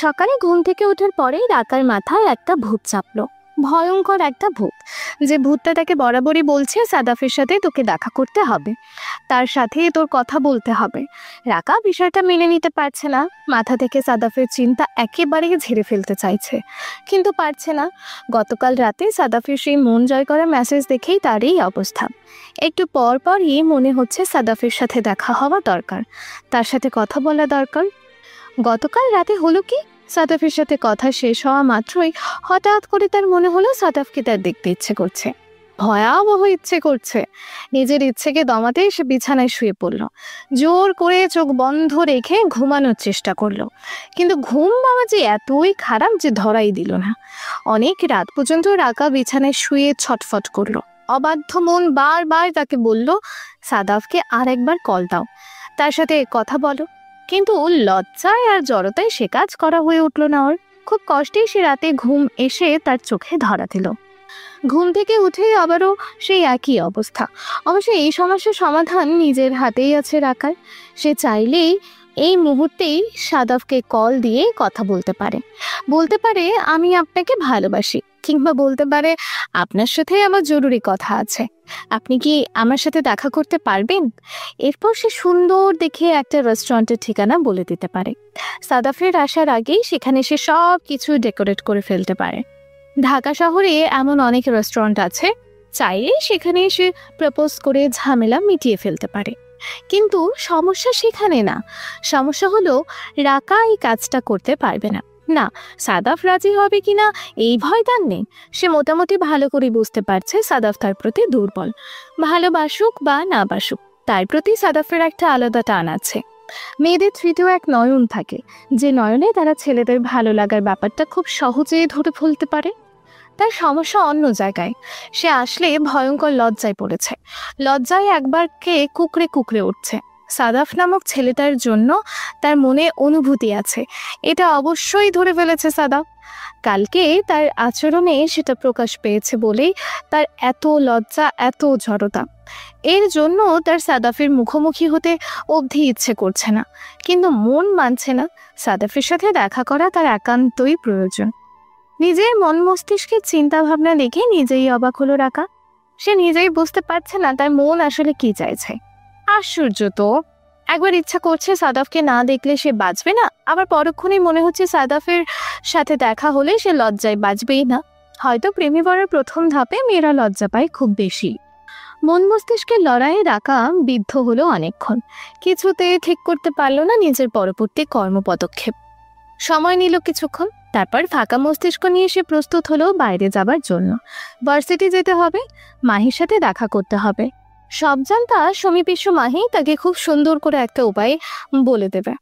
সকালে ঘুম থেকে ওঠার পরেই রাকার মাথায় একটা ভূত চাপলো। ভয়ঙ্কর একটা ভূত, যে ভূতটা তাকে বরাবরই বলছে সাদাফের সাথে তোকে দেখা করতে হবে, তার সাথে তোর কথা বলতে হবে। রাকা বিষয়টা মেনে নিতে পারছে না, মাথা থেকে সাদাফের চিন্তা একেবারেই ঝেড়ে ফেলতে চাইছে, কিন্তু পারছে না। গতকাল রাতে সাদাফের সেই মন জয় করা মেসেজ দেখেই তার এই অবস্থা। একটু পর পরই মনে হচ্ছে সাদাফের সাথে দেখা হওয়া দরকার, তার সাথে কথা বলা দরকার। গতকাল রাতে হলো কি, সাদাফের সাথে কথা শেষ হওয়া মাত্রই হঠাৎ করে তার মনে হলো সাদাফকে তার দেখতে ইচ্ছে করছে, ভয়াবহ ইচ্ছে করছে। নিজের ইচ্ছেকে দমাতে সে বিছানায় শুয়ে পড়ল, জোর করে চোখ বন্ধ রেখে ঘুমানোর চেষ্টা করলো, কিন্তু ঘুম বাবা যে এতই খারাপ যে ধরাই দিল না। অনেক রাত পর্যন্ত রাকা বিছানায় শুয়ে ছটফট করলো। অবাধ্য মন বারবার তাকে বলল সাদাফকে আর একবার কল দাও, তার সাথে কথা বলো, কিন্তু লজ্জায় আর জড়তায় সে কাজ করা হয়ে উঠল না ওর। খুব কষ্টেই সে রাতে ঘুম এসে তার চোখে ধরা দিল। ঘুম থেকে উঠে আবারও সেই একই অবস্থা। অবশ্য এই সমস্যার সমাধান নিজের হাতেই আছে রাকার। সে চাইলেই এই মুহূর্তেই সাদাফকে কল দিয়ে কথা বলতে পারে আমি আপনাকে ভালোবাসি, কিংবা বলতে পারে আপনার সাথে আমার জরুরি কথা আছে, আপনি কি আমার সাথে দেখা করতে পারবেন। এরপর সে সুন্দর দেখে একটা রেস্টুরেন্টের ঠিকানা বলে দিতে পারে। সাদাফের আসার আগেই সেখানে সে সব কিছু ডেকোরেট করে ফেলতে পারে। ঢাকা শহরে এমন অনেক রেস্টুরেন্ট আছে, চাইলে সেখানে এসে প্রপোজ করে ঝামেলা মিটিয়ে ফেলতে পারে। কিন্তু সমস্যা সেখানে না, সমস্যা হলো রাকা এই কাজটা করতে পারবে না। না, সাদাফ রাজি হবে কিনা এই ভয় তার নেই। সে মোটামুটি ভালো করে বুঝতে পারছে সাদাফ তার প্রতি দুর্বল। ভালোবাসুক বা না বাসুক, তার প্রতি সাদাফের একটা আলাদা টান আছে। মেয়েদের তৃতীয় এক নয়ন থাকে, যে নয়নে তারা ছেলেদের ভালো লাগার ব্যাপারটা খুব সহজেই ধরে ফেলতে পারে। তার সমস্যা অন্য জায়গায়। সে আসলে ভয়ঙ্কর লজ্জায় পড়েছে, লজ্জায় একবারকে কুকড়ে কুকড়ে উঠছে। সাদাফ নামক ছেলেটার জন্য তার মনে অনুভূতি আছে, এটা অবশ্যই ধরে ফেলেছে সাদাফ। কালকে তার আচরণে সেটা প্রকাশ পেয়েছে বলেই তার এত লজ্জা, এত জড়তা। এর জন্য তার সাদাফের মুখোমুখি হতে অবধি ইচ্ছে করছে না, কিন্তু মন মানছে না। সাদাফের সাথে দেখা করা তার একান্তই প্রয়োজন। নিজের মন মস্তিষ্কের চিন্তা ভাবনা দেখে নিজেই অবাক হলো রাকা। সে নিজেই বুঝতে পারছে না তার মন আসলে কি চাইছে। আশ্চর্য তো, একবার ইচ্ছা করছে সাদাফকে না দেখলে সে বাঁচবে না, আবার পরক্ষণেই মনে হচ্ছে সাদাফের সাথে দেখা হলে সে লজ্জায় বাঁচবেই না। হয়তো প্রেমে পড়ার প্রথম ধাপে মেয়েরা লজ্জা পায় খুব বেশি। মন মস্তিষ্কের লড়াইয়ে রাকা বিদ্ধ হলো অনেকক্ষণ, কিছুতে ঠিক করতে পারল না নিজের পরবর্তী কর্মপদক্ষেপ। সময় নিল কিছুক্ষণ, তারপর ফাঁকা মস্তিষ্ক নিয়ে সে প্রস্তুত হলো বাইরে যাবার জন্য। ভার্সিটি যেতে হবে, মাহির সাথে দেখা করতে হবে। সব জানতা সমীপিস্য মাহি তাকে খুব সুন্দর করে একটা উপায় বলে দেবে।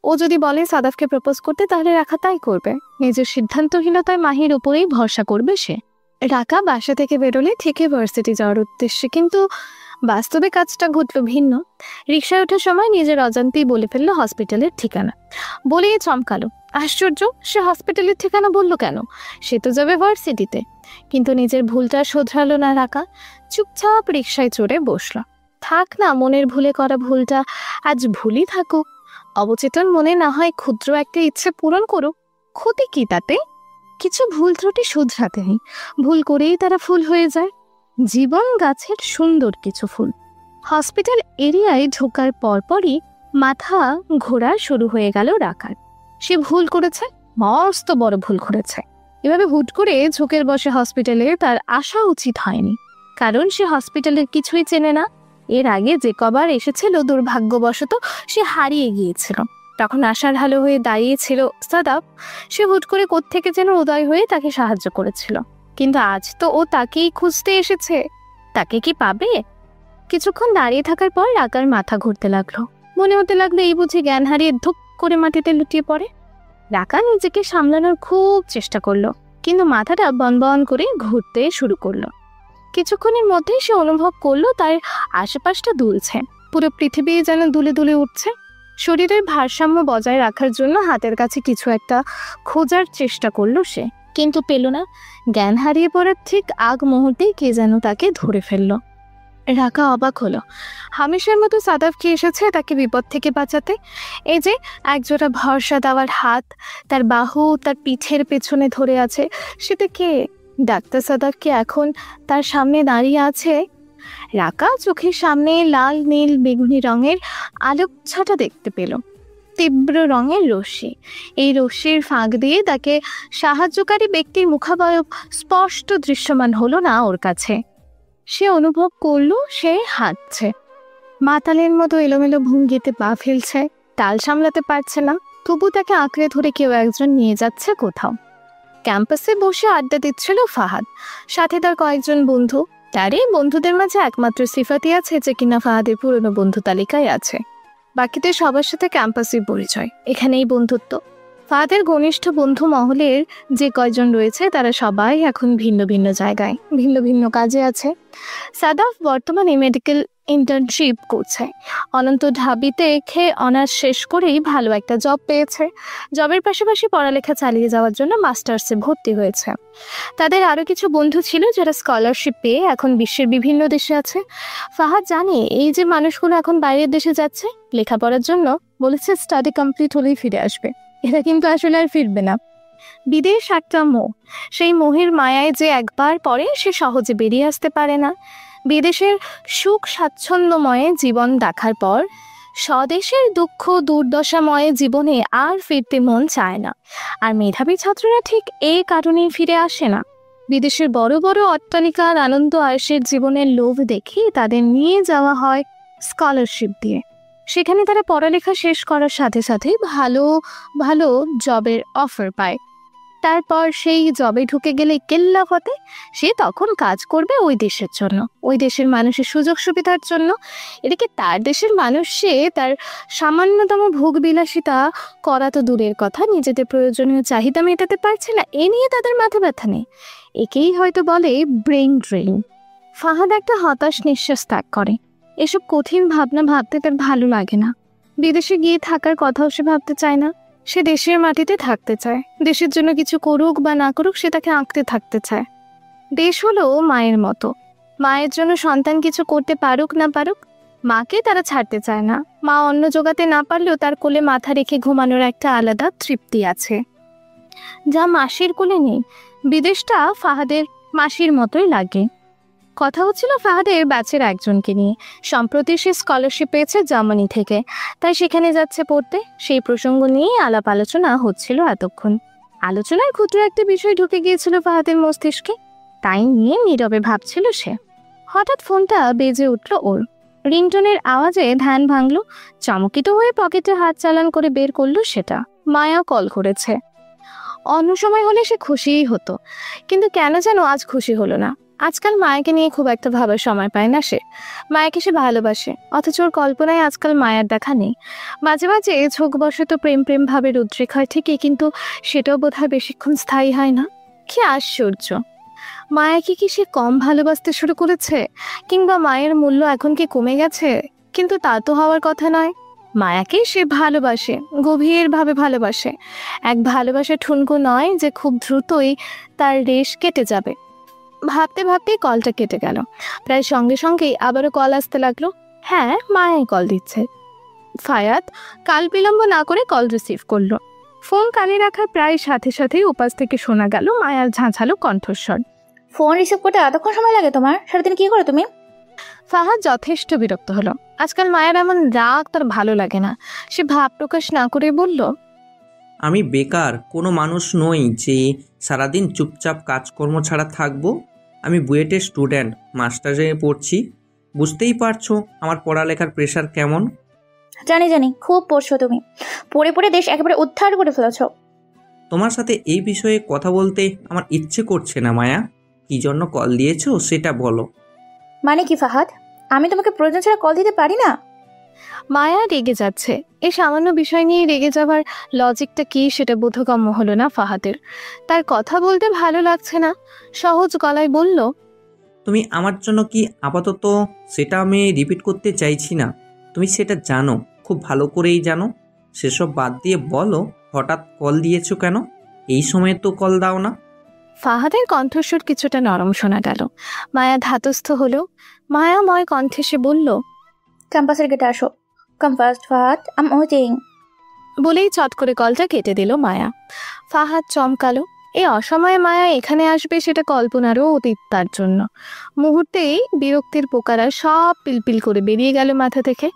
ও যদি বলে সাদাফকে প্রপোজ করতে, তাহলে রাকা তাই করবে। নিজের সিদ্ধান্তহীনতায় মাহির উপরেই ভরসা করবে সে। রাকা বাসা থেকে বেরোলে থেকে ভার্সিটি যাওয়ার উদ্দেশ্যে, কিন্তু বাস্তবে কাজটা ঘটল ভিন্ন। রিকশায় ওঠার সময় নিজের অজান্তেই বলে ফেললো হসপিটালের ঠিকানা। বলেই চমকালো, আশ্চর্য, সে হসপিটালের ঠিকানা বললো কেন? সে তো যাবে ভার্সিটিতে। কিন্তু নিজের ভুলটা শোধরালো না রাকা, চুপচাপ রিকশায় চড়ে বসলো। থাক না, মনের ভুলে করা ভুলটা আজ ভুলই থাকুক। অবচেতন মনে না হয় ক্ষুদ্র একটা ইচ্ছে পূরণ করুক, ক্ষতি কি তাতে? কিছু ভুল ত্রুটি শুধরাতে নেই, ভুল করেই তারা ফুল হয়ে যায়। জীবন গাছের সুন্দর কিছু ফুল। হসপিটাল এরিয়ায় ঢোকার পরপরই মাথা ঘোরা শুরু হয়ে গেল রাকার। সে ভুল করেছে, মস্ত বড় ভুল করেছে। এভাবে হুট করে ঝোঁকের বসে হসপিটালে তার আসা উচিত হয়নি, কারণ সে হসপিটালের কিছুই চেনে না। এর আগে যে কবার এসেছিল দুর্ভাগ্যবশত সে হারিয়ে গিয়েছিল, তখন আশার আলো হয়ে দাঁড়িয়েছিল সাদাফ। সে হুট করে কোত্থেকে যেন উদয় হয়ে তাকে সাহায্য করেছিল, কিন্তু আজ তো ও তাকেই খুঁজতে এসেছে। তাকে কি পাবে? কিছুক্ষণ দাঁড়িয়ে থাকার পর রাকার মাথা ঘুরতে লাগলো। মনে হতে লাগলো এই বুঝি জ্ঞান হারিয়ে ধুপ করে মাটিতে লুটিয়ে পড়ে। রাকা নিজেকে সামলানোর খুব চেষ্টা করলো, কিন্তু মাথাটা বনবন করে ঘুরতে শুরু করলো। কিছুক্ষণের মধ্যেই সে অনুভব করলো তার আশেপাশটা দুলছে, পুরো পৃথিবী যেন দুলে দুলে উঠছে। শরীরের ভারসাম্য বজায় রাখার জন্য হাতের কাছে কিছু একটা খোঁজার চেষ্টা করলো সে, কিন্তু পেল না। জ্ঞান হারিয়ে পড়ার ঠিক আগ মুহূর্তেই কে যেন তাকে ধরে ফেললো। রাকা অবাক হলো। হামেশের মতো সাদাফ কি এসেছে তাকে বিপদ থেকে বাঁচাতে? এই যে একজোড়া ভরসা দেওয়ার হাত, তার বাহু তার পিঠের পেছনে ধরে আছে, সেটা কে? ডাক্তার সাদাফ কি এখন তার সামনে দাঁড়িয়ে আছে? রাকা চোখের সামনে লাল নীল বেগুনি রঙের আলোকছটা দেখতে পেল, তীব্র রঙের রশ্মি। এই রশ্মির ফাঁক দিয়ে তাকে সাহায্যকারী ব্যক্তির মুখাবয়ব স্পষ্ট দৃশ্যমান হলো না ওর কাছে। সে অনুভব করলো সে হাঁটছে, মাতালের মতো এলোমেলো ভঙ্গিতে পা ফেলছে, তাল সামলাতে পারছে না, তবু তাকে আঁকড়ে ধরে কেউ একজন নিয়ে যাচ্ছে কোথাও। ক্যাম্পাসে বসে আড্ডা দিচ্ছিল ফাহাদ, সাথে তার কয়েকজন বন্ধু। তার এই বন্ধুদের মাঝে একমাত্র সিফাতি আছে যে কিনা ফাহাদের পুরনো বন্ধু তালিকায় আছে। বাকিদের সবার সাথে ক্যাম্পাসের পরিচয়, এখানেই বন্ধুত্ব। ফাহাদের ঘনিষ্ঠ বন্ধু মহলের যে কয়জন রয়েছে তারা সবাই এখন ভিন্ন ভিন্ন জায়গায়, ভিন্ন ভিন্ন কাজে আছে। সাদাফ বর্তমানে মেডিকেল ইন্টার্নশিপ করছে। অনন্ত ঢাবিতে অনার্স শেষ করেই ভালো একটা জব পেয়েছে। জবের পাশাপাশি পড়ালেখা চালিয়ে যাওয়ার জন্য মাস্টার্সে ভর্তি হয়েছে। তাদের আরও কিছু বন্ধু ছিল যারা স্কলারশিপ পেয়ে এখন বিশ্বের বিভিন্ন দেশে আছে। ফাহাদ জানে এই যে মানুষগুলো এখন বাইরের দেশে যাচ্ছে লেখাপড়ার জন্য, বলেছে স্টাডি কমপ্লিট হলেই ফিরে আসবে। এরা কিন্তু আসলে আর ফিরবে না। বিদেশ একটা মোহ, সেই মোহের মায়ায় যে একবার পরে সে সহজে বেরিয়ে আসতে পারে না। বিদেশের সুখ স্বাচ্ছন্দ্যময় জীবন দেখার পর স্বদেশের দুঃখ দুর্দশাময় জীবনে আর ফিরতে মন চায় না। আর মেধাবী ছাত্ররা ঠিক এই কারণেই ফিরে আসে না। বিদেশের বড় বড় অট্টালিকার আনন্দ আয়েশের জীবনের লোভ দেখে তাদের নিয়ে যাওয়া হয় স্কলারশিপ দিয়ে। সেখানে তারা পড়ালেখা শেষ করার সাথে সাথে ভালো ভালো জবের অফার পায়। তারপর সেই জবে ঢুকে গেলে কেল্লা ফতে সে তখন কাজ করবে ওই দেশের জন্য, ওই দেশের মানুষের সুযোগ সুবিধার জন্য। এদিকে তার দেশের মানুষ সে তার সামান্যতম ভোগবিলাসিতা করা তো দূরের কথা, নিজেদের প্রয়োজনীয় চাহিদা মেটাতে পারছে না, এ নিয়ে তাদের মাথা ব্যথা নেই। একেই হয়তো বলে ব্রেইন ড্রেন। ফাহাদ একটা হতাশ নিঃশ্বাস ত্যাগ করে। এসব কঠিন ভাবনা ভাবতে তার ভালো লাগে না। বিদেশে গিয়ে থাকার কথাও সে ভাবতে চায় না। সে দেশের মাটিতে থাকতে চায়, দেশের জন্য কিছু করুক বা না করুক সে তাকে আঁকতে থাকতে চায়। দেশ হলো মায়ের মতো, মায়ের জন্য সন্তান কিছু করতে পারুক না পারুক, মাকে তারা ছাড়তে চায় না। মা অন্ন জোগাতে না পারলেও তার কোলে মাথা রেখে ঘুমানোর একটা আলাদা তৃপ্তি আছে, যা মাসির কোলে নেই। বিদেশটা ফাহাদের মাসির মতোই লাগে। কথা হচ্ছিল ফাহাদের ব্যাচের একজনকে নিয়ে। সম্প্রতি সে স্কলারশিপ পেয়েছে জার্মানি থেকে, তাই সেখানে যাচ্ছে পড়তে। সেই প্রসঙ্গ নিয়ে আলাপ আলোচনা হচ্ছিল এতক্ষণ। আলোচনার ক্ষুদ্র একটা বিষয় ঢুকে গিয়েছিল ফাহাদের মস্তিষ্কে, তাই নিয়ে নীরবে ভাবছিল সে। হঠাৎ ফোনটা বেজে উঠল ওর। রিংটোনের আওয়াজে ধ্যান ভাঙল। চমকিত হয়ে পকেটে হাত চালান করে বের করলো সেটা। মায়া কল করেছে। অন্য সময় হলে সে খুশিই হতো, কিন্তু কেন যেন আজ খুশি হলো না। আজকাল মায়াকে নিয়ে খুব একটা ভাবার সময় পায় না সে। মায়াকে সে ভালোবাসে, অথচ ওর কল্পনায় আজকাল মায়ার দেখা নেই। মাঝে মাঝে ঝোঁকবশত প্রেম প্রেম ভাবের উদ্রেক হয় ঠিকই, কিন্তু সেটাও বোধহয় বেশিক্ষণ স্থায়ী হয় না। কি আশ্চর্য! মায়াকে কি সে কম ভালোবাসতে শুরু করেছে, কিংবা মায়ের মূল্য এখন কি কমে গেছে? কিন্তু তা তো হওয়ার কথা নয়। মায়াকে সে ভালোবাসে, গভীরভাবে ভালোবাসে। এক ভালোবাসা ঠুনকো নয় যে খুব দ্রুতই তার রেশ কেটে যাবে। ভাবতে ভাবতেই কলটা কেটে গেল। প্রায় সঙ্গে সঙ্গেই আবারও কল আসতে লাগলো। হ্যাঁ, মায়াই কল দিচ্ছে। ফায়াদ কাল বিলম্ব না করে কল রিসিভ করলো। ফোন কানে রাখার প্রায় সাথে সাথেই উপাস থেকে শোনা গেল মায়ার ঝাঁঝালো কণ্ঠস্বর। ফোন রিসিভ করতে এতক্ষণ সময় লাগে তোমার? সারাদিন কি করো তুমি? ফাহাদ যথেষ্ট বিরক্ত হলো। আজকাল মায়ের এমন রাগ তার ভালো লাগে না। সে ভাব প্রকাশ না করে বলল, আমি বেকার কোনো মানুষ নই যে সারাদিন চুপচাপ কাজকর্ম ছাড়া থাকবো। আমি বুয়েটের স্টুডেন্ট, মাস্টার্সে পড়ছি। বুঝতেই পারছো আমার পড়ালেখার প্রেশার কেমন। জানি জানি, খুব পড়ছো তুমি। পড়ে পড়ে দেশ একেবারে উদ্ধার করে ফেলেছো। তোমার সাথে এই বিষয়ে কথা বলতে আমার ইচ্ছে করছে না মায়া। কি জন্য কল দিয়েছো সেটা বলো। মানে কি ফাহাদ? আমি তোমাকে প্রয়োজন ছাড়া কল দিতে পারি না? মায়া রেগে যাচ্ছে। এই সামান্য বিষয় নিয়ে রেগে যাওয়ার লজিকটা কি সেটা বোধগম্য হলো না ফাহাদের। তার কথা বলতে ভালো লাগছে না। সহজ গলায় বলল, তুমি আমার জন্য কি আপাতত, সেটা আমি রিপিট করতে চাইছি না। তুমি সেটা জানো, খুব ভালো করেই জানো। সেসব বাদ দিয়ে বলো, হঠাৎ কল দিয়েছো কেন? এই সময়ে তো কল দাও না। ফাহাদের কণ্ঠস্বর কিছুটা নরম শোনা গেল। মায়া ধাতস্থ হলো। মায়াময় কণ্ঠে সে বলল, ক্যাম্পাসের গেটে আসো। কাম ফাস্ট ফাহাদ, আম ওয়েটিং। বলেই চট করে কলটা কেটে দিল মায়া। ফাহাদ চমকালো। এই অসময়ে মায়া এখানে আসবে সেটা কল্পনারও অতীত তার জন্য। মুহূর্তেই বিরক্তির পোকারা সব পিলপিল করে বেরিয়ে গেল মাথা থেকে।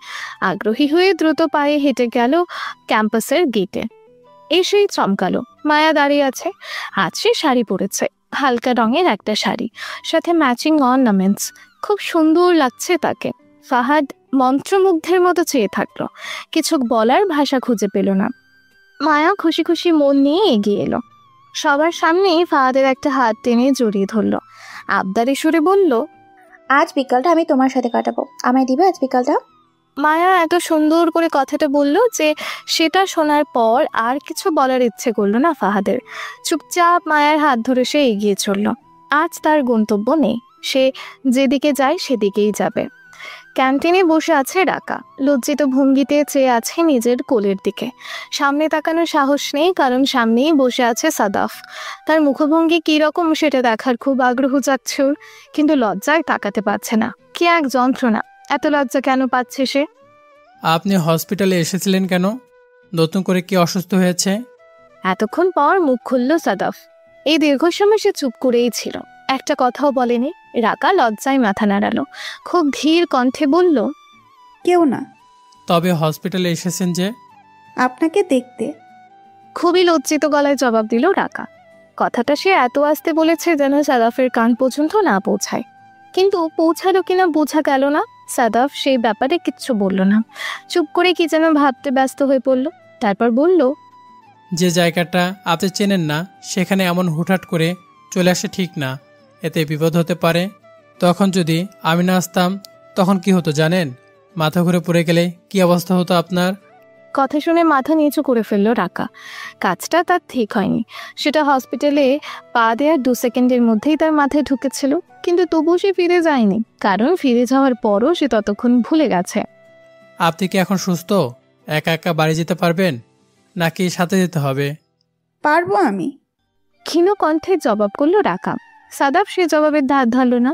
আগ্রহী হয়ে দ্রুত পায়ে হেঁটে গেল ক্যাম্পাসের গেটে। এসেই চমকালো, মায়া দাঁড়িয়ে আছে। আজ সে শাড়ি পরেছে, হালকা রঙের একটা শাড়ি, সাথে ম্যাচিং অর্নামেন্টস। খুব সুন্দর লাগছে তাকে। ফাহাদ মন্ত্রমুগ্ধের মতো চেয়ে থাকলো, কিছু বলার ভাষা খুঁজে পেল না। মায়া খুশি খুশি মন নিয়ে এগিয়ে এলো। সবার সামনেই ফাহাদের একটা হাত টেনে জড়িয়ে ধরলো। আবদারে সুরে বলল, আজ বিকালটা আমি তোমার সাথে কাটাবো, আমায় দিবে আজ বিকালটা? মায়া এত সুন্দর করে কথাটা বলল যে সেটা শোনার পর আর কিছু বলার ইচ্ছে করলো না ফাহাদের। চুপচাপ মায়ার হাত ধরে সে এগিয়ে চলল। আজ তার গন্তব্য নেই, সে যেদিকে যায় সেদিকেই যাবে। ক্যান্টিনে বসে আছে রাকা, লজ্জিত ভঙ্গিতে চেয়ে আছে নিজের কোলের দিকে। সামনে তাকানোর সাহস নেই, কারণ সামনেই বসে আছে সাদাফ। তার মুখভঙ্গি কীরকম সেটা দেখার খুব আগ্রহ যাচ্ছে ওর, কিন্তু লজ্জায় তাকাতে পারছে না। কি এক যন্ত্রণা! এত লজ্জা কেন পাচ্ছে সে? আপনি হসপিটালে এসেছিলেন কেন? নতুন করে কি অসুস্থ হয়েছে? এতক্ষণ পর মুখ খুলল সাদাফ। এই দীর্ঘ সময় সে চুপ করেই ছিল, একটা কথাও বলেনি। রাকা লজ্জায় মাথা নাড়ালো, খুব ধীর কণ্ঠে বলল, কেউ না। তবে হসপিটালে এসেছেন যে? আপনাকে দেখতে। খুবই লজ্জিত গলায় জবাব দিল রাকা। কথাটা সে এত আস্তে বলেছে যেন সাদাফের কান পর্যন্ত না পৌঁছায়। কিন্তু পৌঁছালো কিনা বোঝা গেল না। সাদাফ সেই ব্যাপারে কিচ্ছু বলল না, চুপ করে কি যেন ভাবতে ব্যস্ত হয়ে পড়ল। তারপর বলল, যে জায়গাটা আপনি চেনেন না সেখানে এমন হুটহাট করে চলে আসে ঠিক না, এতে বিপদ হতে পারে। তখন যদি আমি না আসতাম তখন কি হতো জানেন? মাথা ঘুরে পড়ে গেলে কি অবস্থা হতো আপনার? কথা শুনে মাথা নিচু করে ফেললো রাকা। কাজটা তার ঠিক হয়নি, সেটা হসপিটালে পা দেওয়ার 2 সেকেন্ডের মধ্যেই তার মাথায় ঢুকেছিল। কিন্তু তবুও সে ফিরে যায়নি, কারণ ফিরে যাওয়ার পরও সে ততক্ষণ ভুলে গেছে। আপনি কি এখন সুস্থ? একা একা বাড়ি যেতে পারবেন নাকি সাথে যেতে হবে? পারবো আমি। ক্ষীণ কণ্ঠে জবাব করলো রাকা। সাদাফ সে জবাবের ধার ধারল না,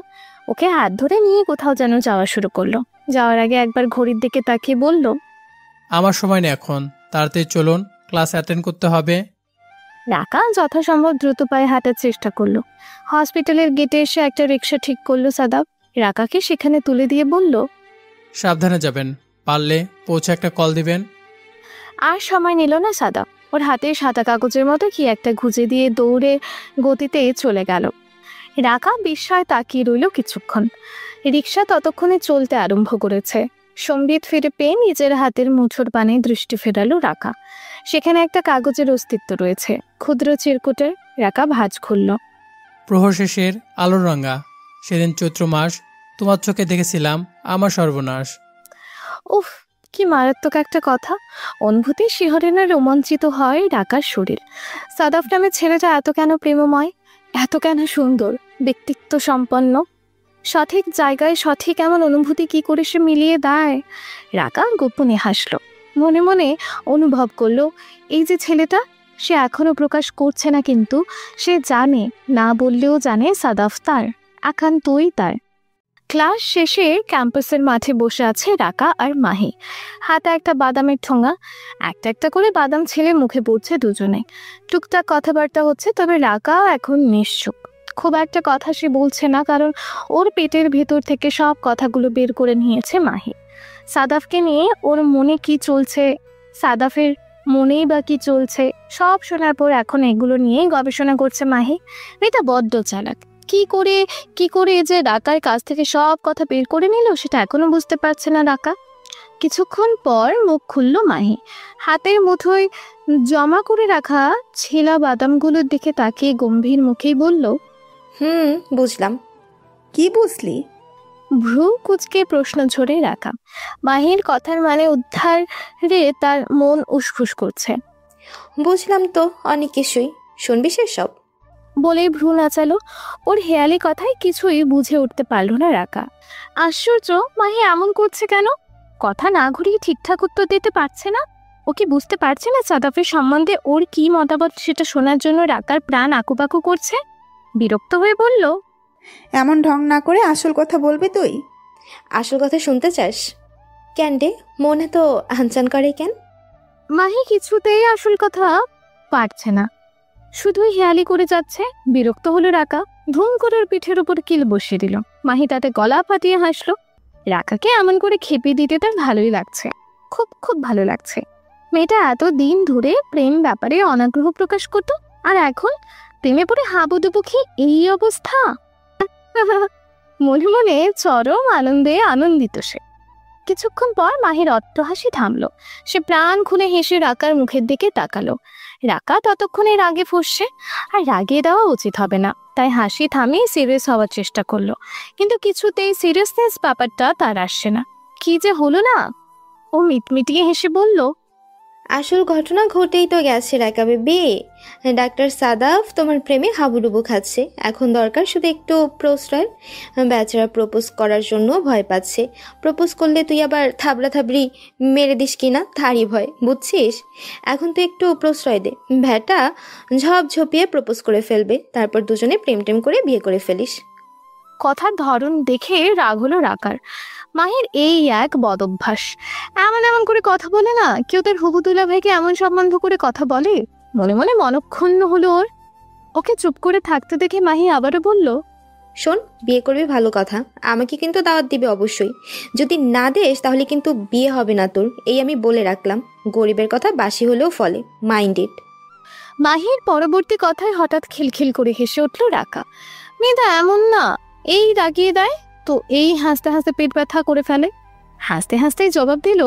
ওকে হাত ধরে নিয়ে কোথাও যেন যাওয়া শুরু করলো। যাওয়ার আগে একবার ঘড়ির দিকে তাকিয়ে বলল, আমার সময় নেই এখন, তাড়াতাড়ি চলুন, ক্লাস অ্যাটেন্ড করতে হবে। রাকা যথাসম্ভব দ্রুত পায়ে হাঁটার চেষ্টা করলো। হসপিটালের গেটে এসে একটা রিক্সা ঠিক করলো সাদাফ। রাকাকে সেখানে তুলে দিয়ে বলল, সাবধানে যাবেন, পারলে পৌঁছে একটা কল দিবেন। আর সময় নিল না সাদাফ। ওর হাতে সাদা কাগজের মতো কি একটা গুজে দিয়ে দৌড়ে গতিতে চলে গেল। রাকা বিস্ময়ে তাকিয়ে রইল কিছুক্ষণ। রিক্সা ততক্ষণে চলতে আরম্ভ করেছে। সম্বিত ফিরে পেয়ে নিজের হাতের মুঠোর পানে দৃষ্টি ফেরালো রাকা। সেখানে একটা কাগজের অস্তিত্ব রয়েছে, ক্ষুদ্র চিরকুটের। রাকা ভাঁজ খুলল। প্রহর শেষের আলোর রঙা, সেদিন চৈত্র মাস, তোমার চোখে দেখেছিলাম আমার সর্বনাশ। উফ, কি মারাত্মক একটা কথা! অনুভূতি শিহরণে রোমাঞ্চিত হয় রাকার শরীর। সাদাফ নামের ছেলেটা এত কেন প্রেমময়, এত কেন সুন্দর, ব্যক্তিত্ব সম্পন্ন, সঠিক জায়গায় সঠিক এমন অনুভূতি কি করে সে মিলিয়ে দেয়? রাকা গোপনে হাসলো, মনে মনে অনুভব করলো এই যে ছেলেটা, সে এখনো প্রকাশ করছে না, কিন্তু সে জানে, না বললেও জানে সাদাফ তার, একান্তই তার। ক্লাস শেষে ক্যাম্পাসের মাঠে বসে আছে রাকা আর মাহি। হাতে একটা বাদামের ঠোঙা, একটা একটা করে বাদাম ছেলে মুখে পড়ছে দুজনে। টুকটাক কথাবার্তা হচ্ছে, তবে রাকা এখন নিশ্চুপ। খুব একটা কথা সে বলছে না, কারণ ওর পেটের ভেতর থেকে সব কথাগুলো বের করে নিয়েছে মাহি। সাদাফকে নিয়ে ওর মনে কি চলছে, সাদাফের মনেই বা কি চলছে, সব শোনার পর এখন এগুলো নিয়েই গবেষণা করছে মাহি। এটা বড্ড চালাক। কি করে যে রাকার কাছ থেকে সব কথা বের করে নিল সেটা এখনো বুঝতে পারছে না রাকা। কিছুক্ষণ পর মুখ খুলল মাহি। হাতের মুঠোয় জমা করে রাখা ছেলা বাদামগুলোর দিকে তাকিয়ে গম্ভীর মুখেই বলল, বুঝলাম। কি বুঝলি? ভ্রু কুচকে প্রশ্ন ঝরে রাখা। মাহির কথার মানে উদ্ধারে তার মন উসখুস করছে। বুঝলাম তো অনেক কিছুই, শুনবি সেসব? বলেই ভ্রু নাচালো। ওর হেয়ালি কথায় কিছুই বুঝে উঠতে পারল না রাকা। আশ্চর্য, মাহি এমন করছে কেন? কথা না ঘুরিয়ে ঠিকঠাক উত্তর দিতে পারছে না। ও কি বুঝতে পারছে না সাদাফের সম্বন্ধে ওর কি মতামত, সেটা শোনার জন্য রাকার প্রাণ আকুপাকু করছে? বিরক্ত হয়ে বলল, এমন ঢং না করে আসল কথা বলবি তুই? আসল কথা শুনতে চাস? কেন রে, মনে তো আনচান করে কেন? মাহি কিছুতেই আসল কথা পারছে না, শুধুই হেয়ালি করে যাচ্ছে। বিরক্ত হলো রাকা, ধুম করে ওর পিঠের উপর কিল বসিয়ে দিল। মাহি তাতে গলা ফাটিয়ে হাসলো। রাকাকে এমন করে খেপিয়ে দিতে তার ভালোই লাগছে, খুব খুব ভালো লাগছে। মেয়েটা এত দিন ধরে প্রেম ব্যাপারে অনাগ্রহ প্রকাশ করত, আর এখন প্রেমে পড়ে হাবুডুবু খেয়ে এই অবস্থা। মনে মনে চরম আনন্দে আনন্দিত সে। কিছুক্ষণ পর মাহির অট্টহাসি থামলো। সে প্রাণ খুলে হেসে রাকার মুখের দিকে তাকালো। রাকা ততক্ষণে রাগে ফুঁসছে, আর রাগিয়ে দেওয়া উচিত হবে না, তাই হাসি থামিয়ে সিরিয়াস হওয়ার চেষ্টা করলো। কিন্তু কিছুতেই সিরিয়াসনেস ব্যাপারটা তার আসছে না। কি যে হলো না! ও মিটমিটিয়ে হেসে বলল, আসল ঘটনা ঘটেই তো গেছে রাকা বেবি। ডাক্তার সাদাফ তোমার প্রেমে হাবুডুবু খাচ্ছে। এখন দরকার শুধু একটু প্রশ্রয়। বেচারা প্রপোজ করার জন্য ভয় পাচ্ছে। প্রপোজ করলে তুই আবার থাবড়া থাবড়ি মেরে দিস কিনা তারই ভয়, বুঝছিস? এখন তুই একটু প্রশ্রয় দে, ভ্যাটা ঝপ ঝপিয়ে প্রপোজ করে ফেলবে, তারপর দুজনে প্রেম টেম করে বিয়ে করে ফেলিস। কথার ধরন দেখে রাগ হলো রাকার। মাহির এই এক বদভ্যাস, এমন এমন করে কথা বলে না। কেউ তার হবু দুলা ভাইকে এমন সম্বন্ধ করে কথা বলে? মনে মনে মনক্ষুণ্ণ হলো ওর। ওকে চুপ করে থাকতে দেখে মাহি আবারও বলল, শোন, বিয়ে করবি ভালো কথা, আমাকে কিন্তু দাওয়াত দিবে অবশ্যই। যদি না দেস তাহলে কিন্তু বিয়ে হবে না তোর, এই আমি বলে রাখলাম। গরিবের কথা বাসি হলেও ফলে, মাইন্ড ইট। মাহির পরবর্তী কথায় হঠাৎ খিলখিল করে হেসে উঠল রাকা। মেয়েটা এমন না, এই রাগিয়ে দেয় তো এই হাসতে হাসতে পেট ব্যথা করে ফেলে। হাসতে হাসতেই জবাব দিল,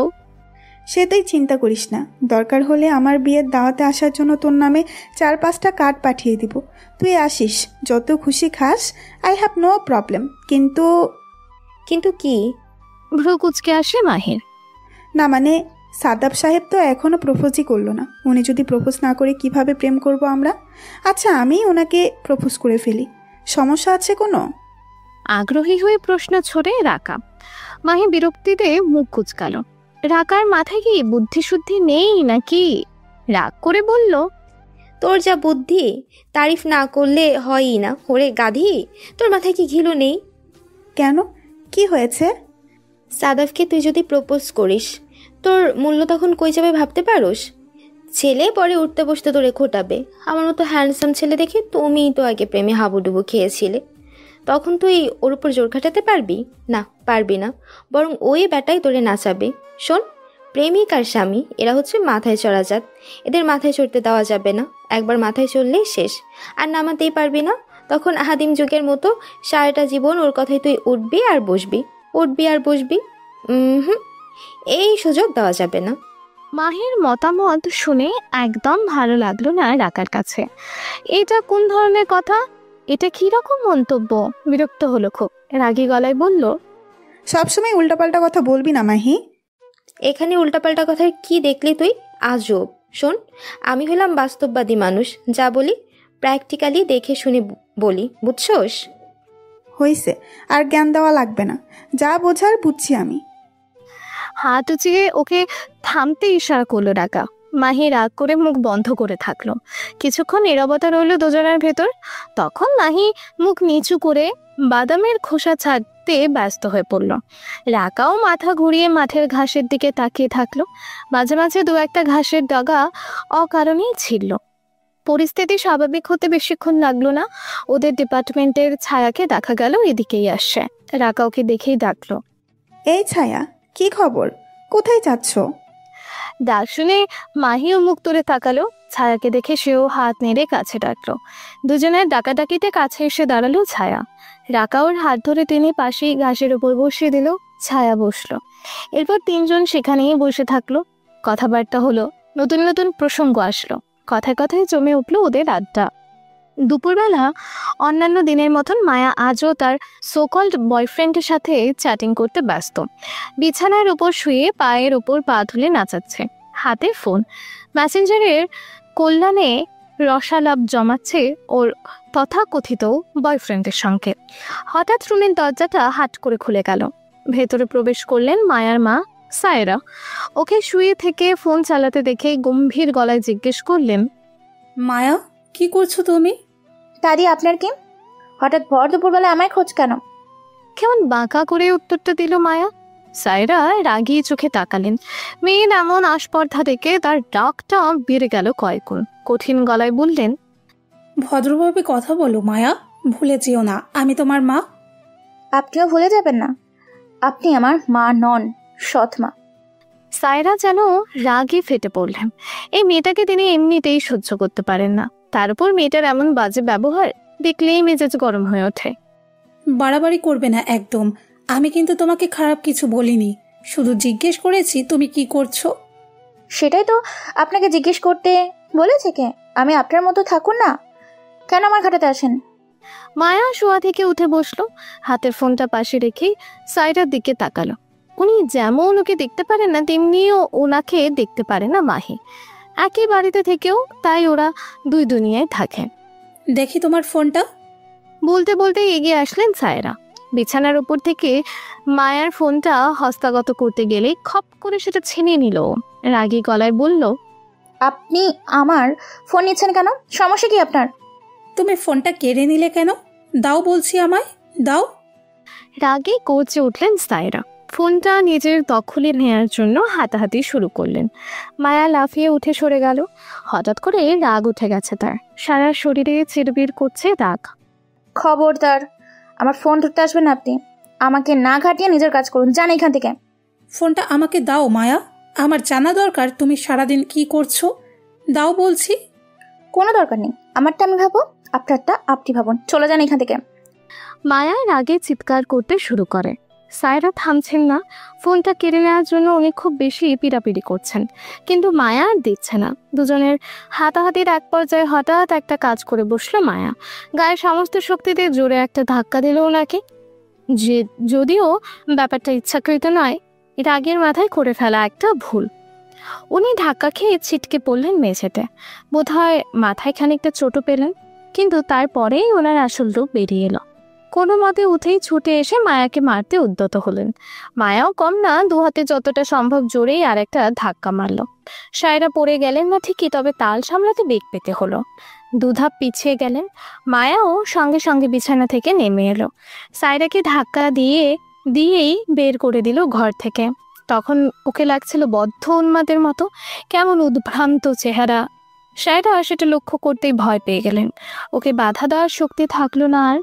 সে তুই চিন্তা করিস না, দরকার হলে আমার বিয়ের দাওয়াতে আসার জন্য তোর নামে 4-5টা কার্ড পাঠিয়ে দিব। তুই আসিস, যত খুশি খাস, আই হ্যাভ নো প্রবলেম। কিন্তু কিন্তু কি? ভ্রু কুচকে আসে মাহির। না মানে, সাদাব সাহেব তো এখনো প্রপোজই করলো না। উনি যদি প্রপোজ না করে কিভাবে প্রেম করব আমরা? আচ্ছা, আমি ওনাকে প্রপোজ করে ফেলি, সমস্যা আছে কোনো? আগ্রহী হয়ে প্রশ্ন ছড়ে রাকা। মাহি বিরক্তিতে মুখ কুচকালো। রাকার মাথায় কি বুদ্ধিশুদ্ধি নেই নাকি? রাগ করে বলল, তোর যা বুদ্ধি, তারিফ না করলে হয়ই না। ওরে গাধি, তোর মাথায় কি ঘিলু নেই? কেন, কি হয়েছে? সাদাফকে তুই যদি প্রপোজ করিস, তোর মূল্য তখন কই যাবে ভাবতে পারোস? ছেলে পরে উঠতে বসতে তোরে খোটাবে। আমার মতো হ্যান্ডসাম ছেলে দেখে তুমিই তো আগে প্রেমে হাবুডুবু খেয়েছিলে। তখন তুই ওর উপর জোর খাটাতে পারবি না? পারবি না, বরং ওই ব্যাটাই তোরে নাচাবে। শোন, প্রেমিক আর স্বামী এরা হচ্ছে মাথায় চড়া জাত। এদের মাথায় চড়তে দেওয়া যাবে না। একবার মাথায় চড়লেই শেষ, আর নামাতেই পারবি না। তখন আদিম যুগের মতো সারাটা জীবন ওর কথায় তুই উঠবি আর বসবি, উঠবি আর বসবি। এই সুযোগ দেওয়া যাবে না। মাহির মতামত শুনে একদম ভালো লাগলো না রাকার কাছে। এটা কোন ধরনের কথা? এটা কি রকম মন্তব্য? বিরক্ত হলো খুব, রাগী গলায় বলল, সবসময় উল্টাপাল্টা কথা বলবি না মাহি। এখানে উল্টাপাল্টা কথার কি দেখলি তুই? আজব। শোন, আমি হলাম বাস্তববাদী মানুষ, যা বলি প্র্যাকটিক্যালি দেখে শুনে বলি, বুঝছোস? হয়েছে, আর জ্ঞান দেওয়া লাগবে না, যা বোঝার বুঝছি আমি। হাত উঁচিয়ে ওকে থামতে ইশারা করলো রাকা। মাহি রাগ করে মুখ বন্ধ করে থাকলো। কিছুক্ষণ নীরবতা রইল দুজনের ভেতর। তখন মাহি মুখ নিচু করে বাদামের খোসা ছাড়তে ব্যস্ত হয়ে পড়ল। রাকাও মাথা ঘুরিয়ে মাঠের ঘাসের দিকে তাকিয়ে থাকলো। মাঝে মাঝে দু একটা ঘাসের ডগা অকারণেই ছিঁড়ল। পরিস্থিতি স্বাভাবিক হতে বেশিক্ষণ লাগলো না। ওদের ডিপার্টমেন্টের ছায়াকে দেখা গেল এদিকেই আসছে। রাকা ওকে দেখেই ডাকলো, এই ছায়া, কি খবর? কোথায় যাচ্ছ? ডাক শুনে মাহিও মুখ তুলে তাকালো। ছায়াকে দেখে সেও হাত নেড়ে কাছে ডাকলো। দুজনের ডাকাডাকিতে কাছে এসে দাঁড়ালো ছায়া। রাকা ওর হাত ধরে টেনে পাশেই ঘাসের উপর বসিয়ে দিল। ছায়া বসলো। এরপর তিনজন সেখানেই বসে থাকলো। কথাবার্তা হলো, নতুন নতুন প্রসঙ্গ আসলো। কথায় কথায় জমে উঠলো ওদের আড্ডা। দুপুরবেলা অন্যান্য দিনের মতন মায়া আজও তার সোকল্ড বয়ফ্রেন্ডের সাথে চ্যাটিং করতে ব্যস্ত। বিছানার উপর শুয়ে পায়ের উপর পা তুলে নাচাচ্ছে, হাতে ফোন। মেসেঞ্জারের কল্যাণে রসালাপ জমাচ্ছে ওর তথাকথিত বয়ফ্রেন্ডের সঙ্গে। হঠাৎ রুমের দরজাটা হাট করে খুলে গেল। ভেতরে প্রবেশ করলেন মায়ার মা সায়রা। ওকে শুয়ে থেকে ফোন চালাতে দেখে গম্ভীর গলায় জিজ্ঞেস করলেন, মায়া, কি করছো তুমি? দাদি, আপনার কি? হঠাৎ ভর দুপুরবেলা আমায় খোঁজ কেন? কেমন বাঁকা করে উত্তরটা দিল মায়া। সায়রা রাগিয়ে চোখে তাকালেন। মেয়ের এমন আস্পর্ধা দেখে তার ডাকটা বেড়ে গেল কয়েকগুণ। কঠিন গলায় বললেন, ভদ্রভাবে কথা বলো মায়া, ভুলে যেও না আমি তোমার মা। আপনিও ভুলে যাবেন না, আপনি আমার মা নন, সৎ মা। সায়রা যেন রাগে ফেটে পড়লেন। এই মেয়েটাকে তিনি এমনিতেই সহ্য করতে পারেন না, তার উপর মেয়েটার এমন বাজে ব্যবহার দেখলেই মেজাজ গরম হয়ে ওঠে। বাড়াবাড়ি করবে না একদম, আমি কিন্তু তোমাকে খারাপ কিছু বলিনি, শুধু জিজ্ঞেস করেছি তুমি কি করছো। সেটাই তো আপনাকে জিজ্ঞেস করতে বলেছে কে? আমি আপনার মতো থাকুন না, কেন আমার ঘাটাতে আসেন? মায়া শোয়া থেকে উঠে বসলো, হাতের ফোনটা পাশে রেখেই সায়রার দিকে তাকালো। উনি যেমন ওকে দেখতে পারেন না, তেমনিও ওনাকে দেখতে পারে না মাহি। একই বাড়িতে থেকেও তাই ওরা দুই দুনিয়ায় থাকে। দেখি তোমার ফোনটা। বলতে বলতে এগিয়ে আসলেন সায়রা। বিছানার উপর থেকে মায়ার ফোনটা হস্তগত করতে গেলে খপ করে সেটা ছিনিয়ে নিল। রাগী গলায় বলল, আপনি আমার ফোন নিচ্ছেন কেন? সমস্যা কি আপনার? তুমি ফোনটা কেড়ে নিলে কেন? দাও বলছি, আমায় দাও। রাগে গর্জে উঠলেন সায়রা। ফোনটা নিজের দখলে নেয়ার জন্য হাতাহাতি শুরু করলেন। মায়া লাফিয়ে উঠে সরে গেল। হঠাৎ করে রাগ উঠে গেছে তার, সারা শরীরে চিরবির করছে রাগ। খবরদার, আমার ফোন ধরতে আসবেন না আপনি। আমাকে না ঘাটিয়ে নিজের কাজ করুন, যান এখান থেকে। ফোনটা আমাকে দাও মায়া, আমার জানা দরকার তুমি সারাদিন কি করছো। দাও বলছি। কোনো দরকার নেই, আমারটা আমি ভাবো, আপনারটা আপনি ভাবুন, চলে যান এখান থেকে। মায়া রাগে চিৎকার করতে শুরু করে। সায়রা থামছেন না। ফোনটা কেড়ে নেওয়ার জন্য উনি খুব বেশি পিড়াপিড়ি করছেন, কিন্তু মায়া আর দিচ্ছে না। দুজনের হাতাহাতির এক পর্যায়ে হঠাৎ একটা কাজ করে বসলো মায়া। গায়ের সমস্ত শক্তিতে জোরে একটা ধাক্কা দিল ওনাকে। যদিও ব্যাপারটা ইচ্ছাকৃত নয়, রাগের মাথায় করে ফেলা একটা ভুল। উনি ধাক্কা খেয়ে ছিটকে পড়লেন মেঝেতে। বোধহয় মাথায় খানিকটা চোটও পেলেন, কিন্তু তারপরেই ওনার আসল রূপ বেরিয়ে এলো। কোনো মতে উঠেই ছুটে এসে মায়াকে মারতে উদ্যত হলেন। মায়াও কম না, দু হাতে যতটা সম্ভব জোরেই আর একটা ধাক্কা মারল। সায়রা পড়ে গেলেন না ঠিকই, তবে তাল সামলাতে বেগ পেতে হলো। দুধাপ পিছিয়ে গেলেন। মায়াও সঙ্গে সঙ্গে বিছানা থেকে নেমে এলো। সায়রাকে ধাক্কা দিয়েই বের করে দিল ঘর থেকে। তখন ওকে লাগছিল বদ্ধ উন্মাদের মতো, কেমন উদ্ভ্রান্ত চেহারা। সায়রা সেটা লক্ষ্য করতেই ভয় পেয়ে গেলেন। ওকে বাধা দেওয়ার শক্তি থাকলো না আর।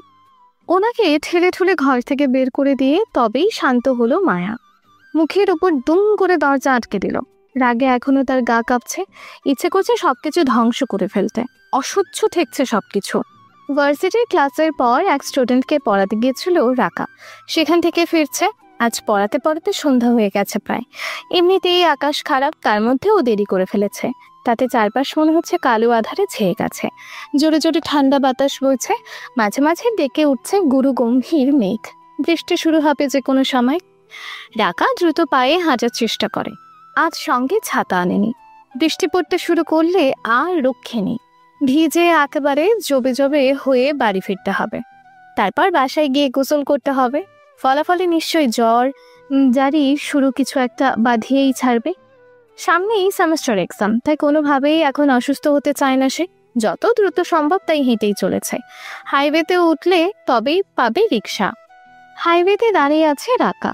ওনাকে ঠেলে ঠুলে ঘর থেকে বের করে দিয়ে তবেই শান্ত হলো মায়া। মুখের উপর দুম করে দরজা আটকে দিল। রাগে এখনো তার গা কাঁপছে, ইচ্ছে করছে সবকিছু ধ্বংস করে ফেলতে। অসহ্য ঠেকছে সবকিছু। ভার্সিটির ক্লাসের পর এক স্টুডেন্টকে পড়াতে গিয়েছিল রাকা। সেখান থেকে ফিরছে। আজ পড়াতে পড়াতে সন্ধ্যা হয়ে গেছে প্রায়। এমনিতেই আকাশ খারাপ, তার মধ্যেও দেরি করে ফেলেছে। তাতে চারপাশ মনে হচ্ছে কালো আধারে ছেয়ে গেছে। জোরে জোরে ঠান্ডা বাতাস বইছে, মাঝে মাঝে ডেকে উঠছে গুরু গম্ভীর মেঘ। বৃষ্টি শুরু হবে যে কোনো সময়। রাকা দ্রুত পায়ে হাঁটার চেষ্টা করে। আজ সঙ্গে ছাতা আনেনি। বৃষ্টি পড়তে শুরু করলে আর রক্ষে নেই। ভিজে একেবারে জবে জবে হয়ে বাড়ি ফিরতে হবে। তারপর বাসায় গিয়ে গোসল করতে হবে। ফলাফলে নিশ্চয়ই জ্বর জারি শুরু কিছু একটা বাঁধিয়েই ছাড়বে। সামনেই সেমেস্টার এক্সাম, তাই কোনোভাবেই এখন অসুস্থ হতে চায় না সে। যত দ্রুত সম্ভব তাই হেঁটেই চলেছে। হাইওয়েতে উঠলে তবেই পাবে রিক্সা। হাইওয়েতে দাঁড়িয়ে আছে রাকা।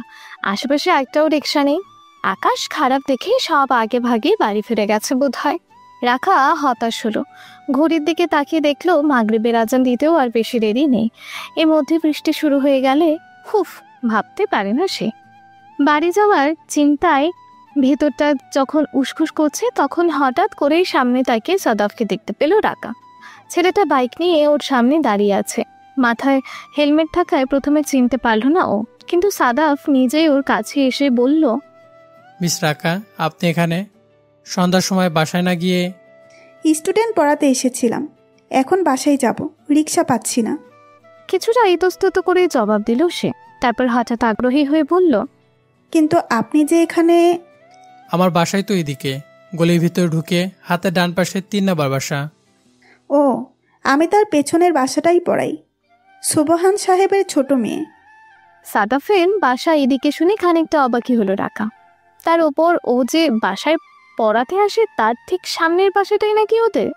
আশেপাশে একটাও রিক্সা নেই। আকাশ খারাপ দেখে সব আগে ভাগে বাড়ি ফিরে গেছে বোধহয়। রাকা হতাশ হলো। ঘড়ির দিকে তাকিয়ে দেখলো মাগরিবের আজান দিতেও আর বেশি দেরি নেই। এর মধ্যে বৃষ্টি শুরু হয়ে গেলে ভাবতে পারে না সে। বাড়ি যাওয়ার চিন্তায় ভেতরটা যখন উসখুস করছে, তখন হঠাৎ করেই সামনে তাকিয়ে সাদাফকে দেখতে পেল রাকা। ছেলেটা বাইক নিয়ে ওর সামনে দাঁড়িয়ে আছে। মাথায় হেলমেট থাকায় প্রথমে চিনতে পারল না ও, কিন্তু সাদাফ নিজেই ওর কাছে এসে বলল, মিস রাকা, আপনি এখানে? সন্ধ্যার সময় বাসায় না গিয়ে? স্টুডেন্ট পড়াতে এসেছিলাম, এখন বাসায় যাব, রিক্সা পাচ্ছি না। কিছুটা ইতস্তত করে জবাব দিল সে। তারপর হঠাৎ আগ্রহী হয়ে বলল, কিন্তু আপনি যে এখানে? আমার বাসায় তো এদিকে, গলির ভিতরে ঢুকে হাতে ডান পাশে 3 নাম্বার বাসা। ও, আমি তার পেছনের বাসাটাই পড়াই, সুবহান সাহেবের ছোট মেয়ে। সাদাফের বাসা এদিকে শুনে খানিকটা অবাকি হলো রাকা। তার ওপর ও যে বাসায় পড়াতে আসে তার ঠিক সামনের বাসাটাই নাকি ওদের।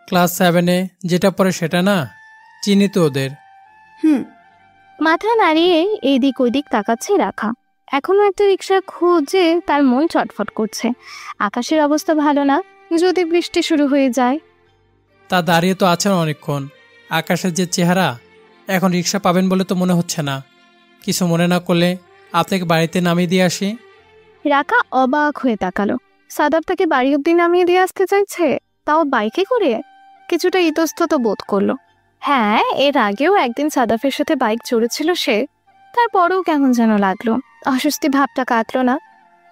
ক্লাস 7-এ যেটা পড়ে সেটা না? চিনি তো ওদের। হুম। মাথা নাড়িয়ে এদিক ওদিক তাকাচ্ছে রাখা। এখনো একটা রিক্সা খুঁজে তার মন চটফট করছে। আকাশের অবস্থা ভালো না, যদি বৃষ্টি শুরু হয়ে যায়। তা দাঁড়িয়ে তো আছেন অনেকক্ষণ, আকাশের যে চেহারা, এখন রিক্সা পাবেন বলে তো মনে হচ্ছে না। কিছু মনে না করলে আপনাকে বাড়িতে নামিয়ে দিয়ে আসি। রাকা অবাক হয়ে তাকালো। সাদাব তাকে বাড়ি অব্দি নামিয়ে দিয়ে আসতে চাইছে, তাও বাইকে করে। কিছুটা ইতস্তত বোধ করলো। হ্যাঁ, এর আগেও একদিন সাদাফের সাথে বাইক চড়েছিল সে, তারপরেও কেমন যেন লাগলো। অস্বস্তি ভাবটা কাটলো না।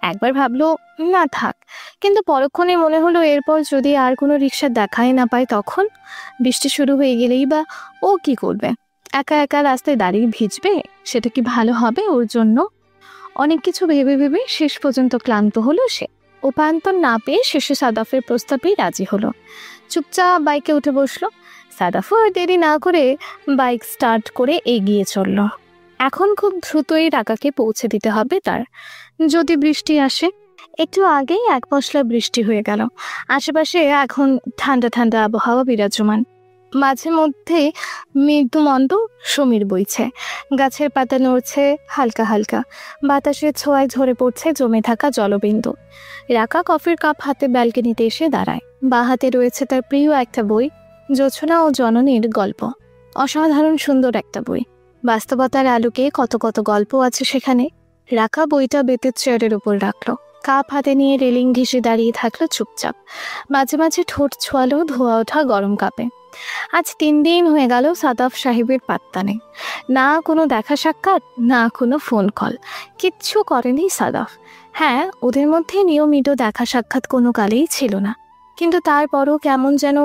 একবার ভাবলো না থাক, কিন্তু পরক্ষণে মনে হলো এরপর যদি আর কোনো রিক্সা দেখাই না পায় তখন। বৃষ্টি শুরু হয়ে গেলেই বা ও কি করবে? একা একা রাস্তায় দাঁড়িয়ে ভিজবে, সেটা কি ভালো হবে ওর জন্য? অনেক কিছু ভেবে ভেবে শেষ পর্যন্ত ক্লান্ত হলো সে। উপায়ন্তর না পেয়ে শেষে সাদাফের প্রস্তাবেই রাজি হলো। চুপচাপ বাইকে উঠে বসলো। সাদাফও আর দেরি না করে বাইক স্টার্ট করে এগিয়ে চলল। এখন খুব দ্রুতই রাকাকে পৌঁছে দিতে হবে তার, যদি বৃষ্টি আসে। একটু আগেই এক পশলা বৃষ্টি হয়ে গেল। আশেপাশে এখন ঠান্ডা ঠান্ডা আবহাওয়া বিরাজমান। মাঝে মধ্যে মৃদুমন্দ সমীর বইছে, গাছের পাতা নড়ছে হালকা হালকা, বাতাসের ছোঁয়ায় ঝরে পড়ছে জমে থাকা জলবিন্দু। রাকা কফির কাপ হাতে ব্যালকনিতে এসে দাঁড়ায়। বা হাতে রয়েছে তার প্রিয় একটা বই, জোছনা ও জননীর গল্প। অসাধারণ সুন্দর একটা বই। বাস্তবতার আলোকে কত কত গল্প আছে সেখানে। রাকা বইটা বেতের চেয়ারের উপর রাখলো, কাপ হাতে নিয়ে রেলিং ঘেঁষে দাঁড়িয়ে থাকলো চুপচাপ। মাঝে মাঝে ঠোঁট ছোঁয়ালো ধোয়া ওঠা গরম কাপে। আজ 3 দিন হয়ে গেল সাদাফ সাহেবের পাত্তা নেই। না কোনো দেখা সাক্ষাৎ, না কোনো ফোন কল, কিচ্ছু করেনি সাদাফ। হ্যাঁ, ওদের মধ্যে নিয়মিত দেখা সাক্ষাৎ কোনো কালেই ছিল না, কিন্তু তারপরও কেমন যেন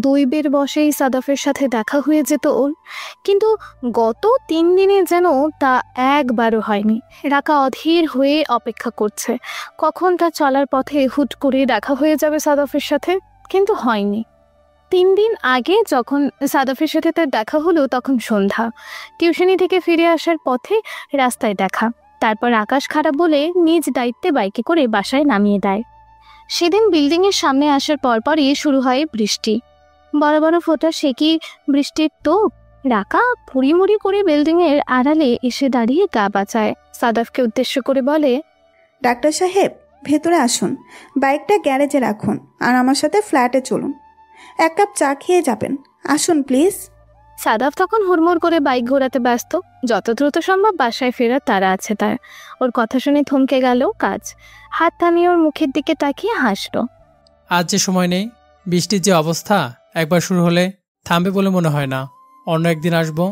দৈবের বশেই সাদাফের সাথে দেখা হয়ে যেত ওর। কিন্তু গত 3 দিনে যেন তা একবারও হয়নি। রাকা অধীর হয়ে অপেক্ষা করছে কখন তার চলার পথে হুট করে দেখা হয়ে যাবে সাদাফের সাথে, কিন্তু হয়নি। 3 দিন আগে যখন সাদাফের সাথে তার দেখা হলো তখন সন্ধ্যা। টিউশনি থেকে ফিরে আসার পথে রাস্তায় দেখা। তারপর আকাশ খারাপ বলে নিজ দায়িত্বে বাইকে করে বাসায় নামিয়ে দেয়। সেদিন বিল্ডিংয়ের সামনে আসার পরপরই শুরু হয় বৃষ্টি। বড় বড় ফোঁটা সেকি বৃষ্টির টোপ। রাকা ফুড়িমুড়ি করে বিল্ডিংয়ের আড়ালে এসে দাঁড়িয়ে গা বাঁচায়। সাদাফকে উদ্দেশ্য করে বলে, ডাক্তার সাহেব, ভেতরে আসুন, বাইকটা গ্যারেজে রাখুন আর আমার সাথে ফ্ল্যাটে চলুন। 1 কাপ চা খেয়ে যাবেন, আসুন প্লিজ। সাদাফ তখন হুড়মুড় করে বাইক ঘোরাতে ব্যস্ত। যত দ্রুত সম্ভব বাসায় ফেরার তাড়া আছে তার। ওর কথা শুনে থমকে গেল কাজ। হাত থামিয়ে ওর মুখের দিকে তাকিয়ে হাসল। আজ যে সময় নেই, বৃষ্টির যে অবস্থা, একবার শুরু হলে থামবে বলে মনে হয় না। অন্য একদিন আসবো।